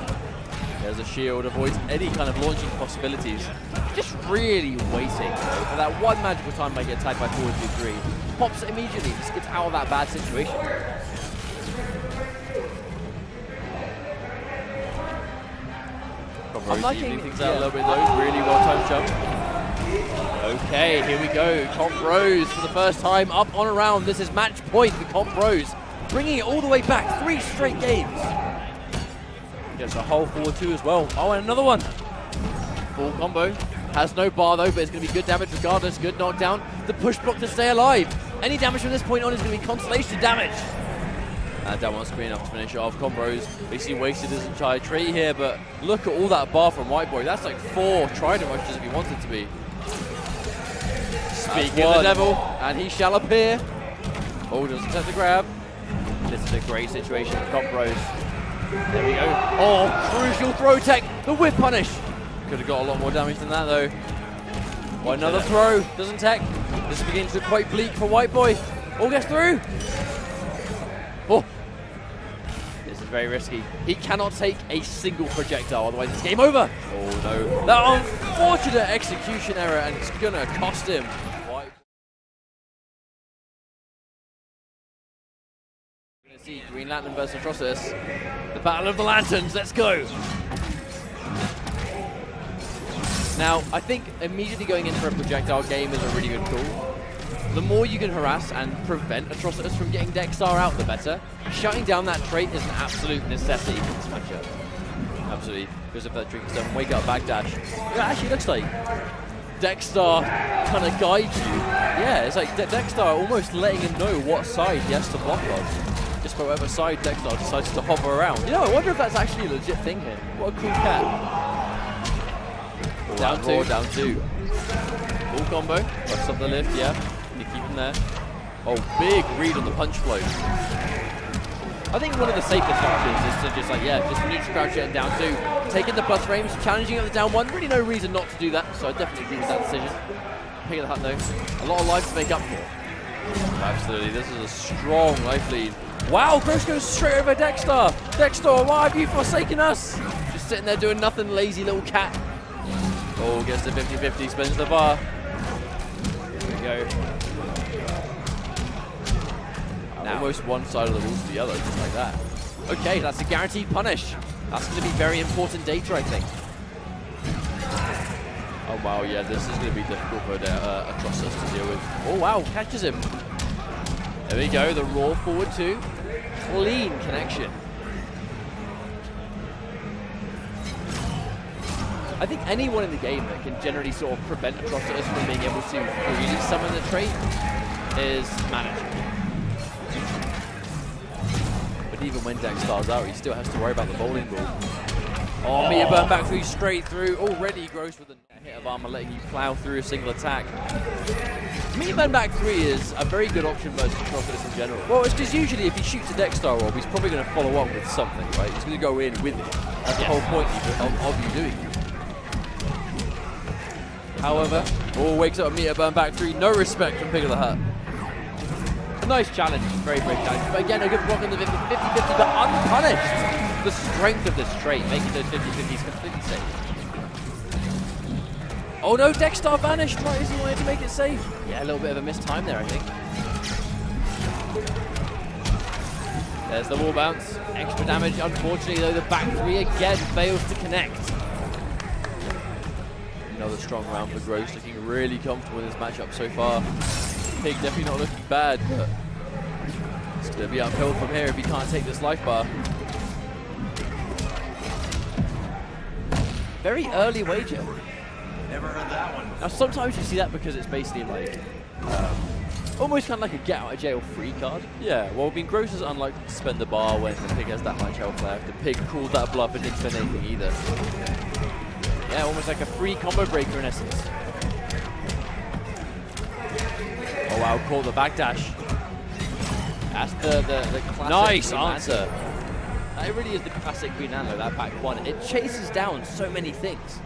there's a shield, avoids any kind of launching possibilities. Just really waiting for that one magical time might get tagged by forward 2-3. Pops it immediately, just gets out of that bad situation. I'm liking things out a little bit though. Really well timed jump. Okay, here we go. Compbros for the first time up on a round. This is match point for Compbros, bringing it all the way back. 3 straight games. Gets a whole forward 2 as well. Oh, and another one. Full combo. Has no bar though, but it's going to be good damage regardless. Good knockdown. The push block to stay alive. Any damage from this point on is going to be consolation damage. And that one's be enough to finish it off. Compbros basically wasted his entire trait here, but look at all that bar from WhiteBoi. That's like 4 Trident Rushes if he wants it to be. Speaking of the devil, and he shall appear. Oh, doesn't take the grab. This is a great situation for Compbros. There we go. Oh, crucial throw tech. The whip punish. Could have got a lot more damage than that though. Well, another throw. Doesn't tech. This begins to look quite bleak for WhiteBoi. All gets through. Oh. This is very risky. He cannot take a single projectile, otherwise it's game over. Oh no. That unfortunate execution error, and it's going to cost him. We're going to see Green Lantern versus Atrocitus. The Battle of the Lanterns, let's go. Now, I think immediately going in for a projectile game is a really good call. The more you can harass and prevent Atrocitus from getting Dexstar out, the better. Shutting down that trait is an absolute necessity for this matchup. Absolutely. Because of that drinking stuff and wake up backdash. It actually looks like Dexstar kind of guides you. Yeah, it's like Dexstar almost letting him know what side he has to block on. Just for whatever side Dexstar decides to hover around. You know, I wonder if that's actually a legit thing here. What a cool cat. Down 2. Down 2. Full combo. Busts up the lift, yeah. You keep him there. Oh, big read on the punch flow. I think one of the safest options is to just like, yeah, just neutral crouch it and down 2. Taking the plus frames, challenging at the down 1. Really no reason not to do that, so I definitely agree with that decision. Pick of the hut though. A lot of life to make up for. Absolutely, this is a strong life lead. Wow, Gross goes straight over Dexstar. Dexstar, why have you forsaken us? Just sitting there doing nothing, lazy little cat. Oh, gets the 50-50, spins the bar. There we go. Now, almost one side of the wall to the other, just like that. Okay, that's a guaranteed punish. That's going to be very important data, I think. Oh wow, yeah, this is going to be difficult for Atrocitus to deal with. Oh wow, catches him. There we go, the raw forward 2. Clean connection. I think anyone in the game that can generally sort of prevent Atrocitus from being able to really summon the trait is manageable. But even when Dexstar's out, he still has to worry about the bowling ball. Oh, Mia burn back through straight through. Already Gross with the hit of armor letting you plow through a single attack. Meatman back 3 is a very good option versus Atrocitus in general. Well, it's because usually if he shoots a Dexter Orb, he's probably going to follow up with something, right? He's going to go in with it. That's the whole point of you doing it. However, wakes up Meatman back 3, no respect from Pig of the Hut. A nice challenge, very challenge. But again, a good block on the 50-50, but unpunished. The strength of this trait, making those 50-50s completely safe. Oh no, Dexter vanished right as he wanted to make it safe. Yeah, a little bit of a missed time there, I think. There's the wall bounce. Extra damage, unfortunately, though, the back 3 again fails to connect. Another strong round for Gross, looking really comfortable in this matchup so far. Pig definitely not looking bad, but it's going to be uphill from here if he can't take this life bar. Very early wager. Never heard that one. Now sometimes you see that because it's basically like almost kind of like a get out of jail free card. Yeah, well, I mean, Gross is unlikely to spend the bar when the Pig has that much health left. The Pig called that bluff and didn't spend anything either. Yeah, almost like a free combo breaker in essence. Oh wow, caught the backdash. That's the classic. Nice answer. That really is the classic Green Anlo, that back 1. It chases down so many things.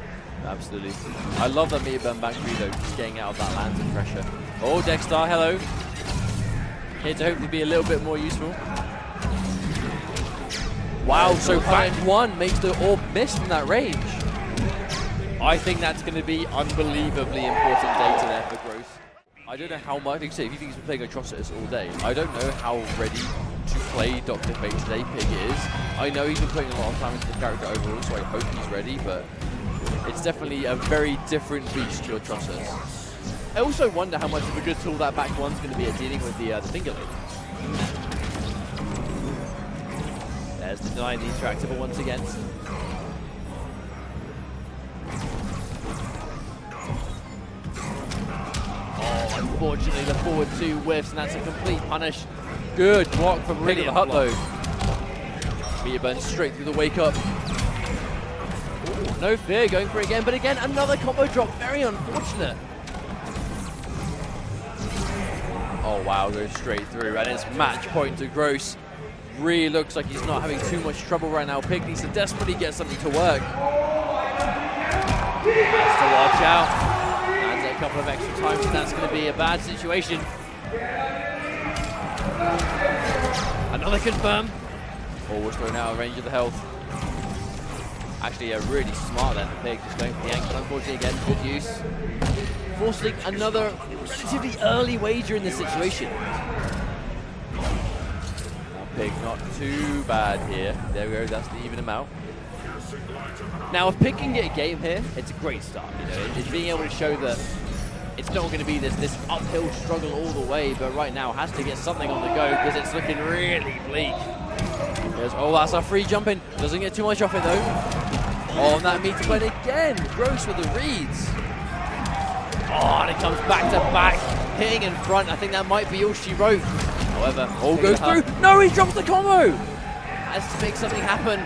Absolutely. I love that Meatburn back 3 though, just getting out of that lands of pressure. Oh, Dexter, hello. Here to hopefully be a little bit more useful. Wow, so back 1 makes the orb miss from that range. I think that's going to be unbelievably important data there for Gross. I don't know how much, like I say, if you think he's been playing Atrocitus all day, I don't know how ready to play Dr. Fate today Pig is. I know he's been putting a lot of time into the character overall, so I hope he's ready, but it's definitely a very different beast to Atrocitus. I also wonder how much of a good tool that back 1's going to be at dealing with the finger link. There's the denying the interactable once again. Oh, unfortunately the forward 2 whiffs, and that's a complete punish. Good block from Pig of the Hut though. Meatburn straight through the wake up. Ooh, no fear, going for it again, but again another combo drop, very unfortunate. Oh wow, goes straight through, and it's match point to Gross. Really looks like he's not having too much trouble right now. Pig needs to desperately get something to work. Has to watch out. And a couple of extra times, and that's going to be a bad situation. Another confirm. Always thrown out of range of the health. Actually, really smart then, the Pig, just going for the ankle. Unfortunately, again, good use. Forcing another relatively early wager in this situation. Pig not too bad here. There we go, that's the even amount. Now, if Pig can get a game here, it's a great start. You know, it's being able to show that it's not going to be this uphill struggle all the way, but right now has to get something on the go because it's looking really bleak. Oh, that's a free jump in. Doesn't get too much off it though. Oh, and that meter play again. Gross with the reads. Oh, and it comes back to back, hitting in front. I think that might be all she wrote. However, all goes through. No, he drops the combo. Has to make something happen.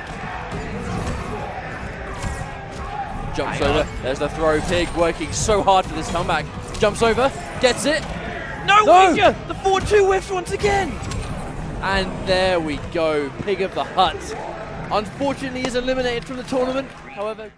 Jumps over. There's the throw. Pig working so hard for this comeback. Jumps over, gets it. No! Wager! The 4-2 whiffs once again. And there we go. Pig of the Hut. Unfortunately, is eliminated from the tournament. However.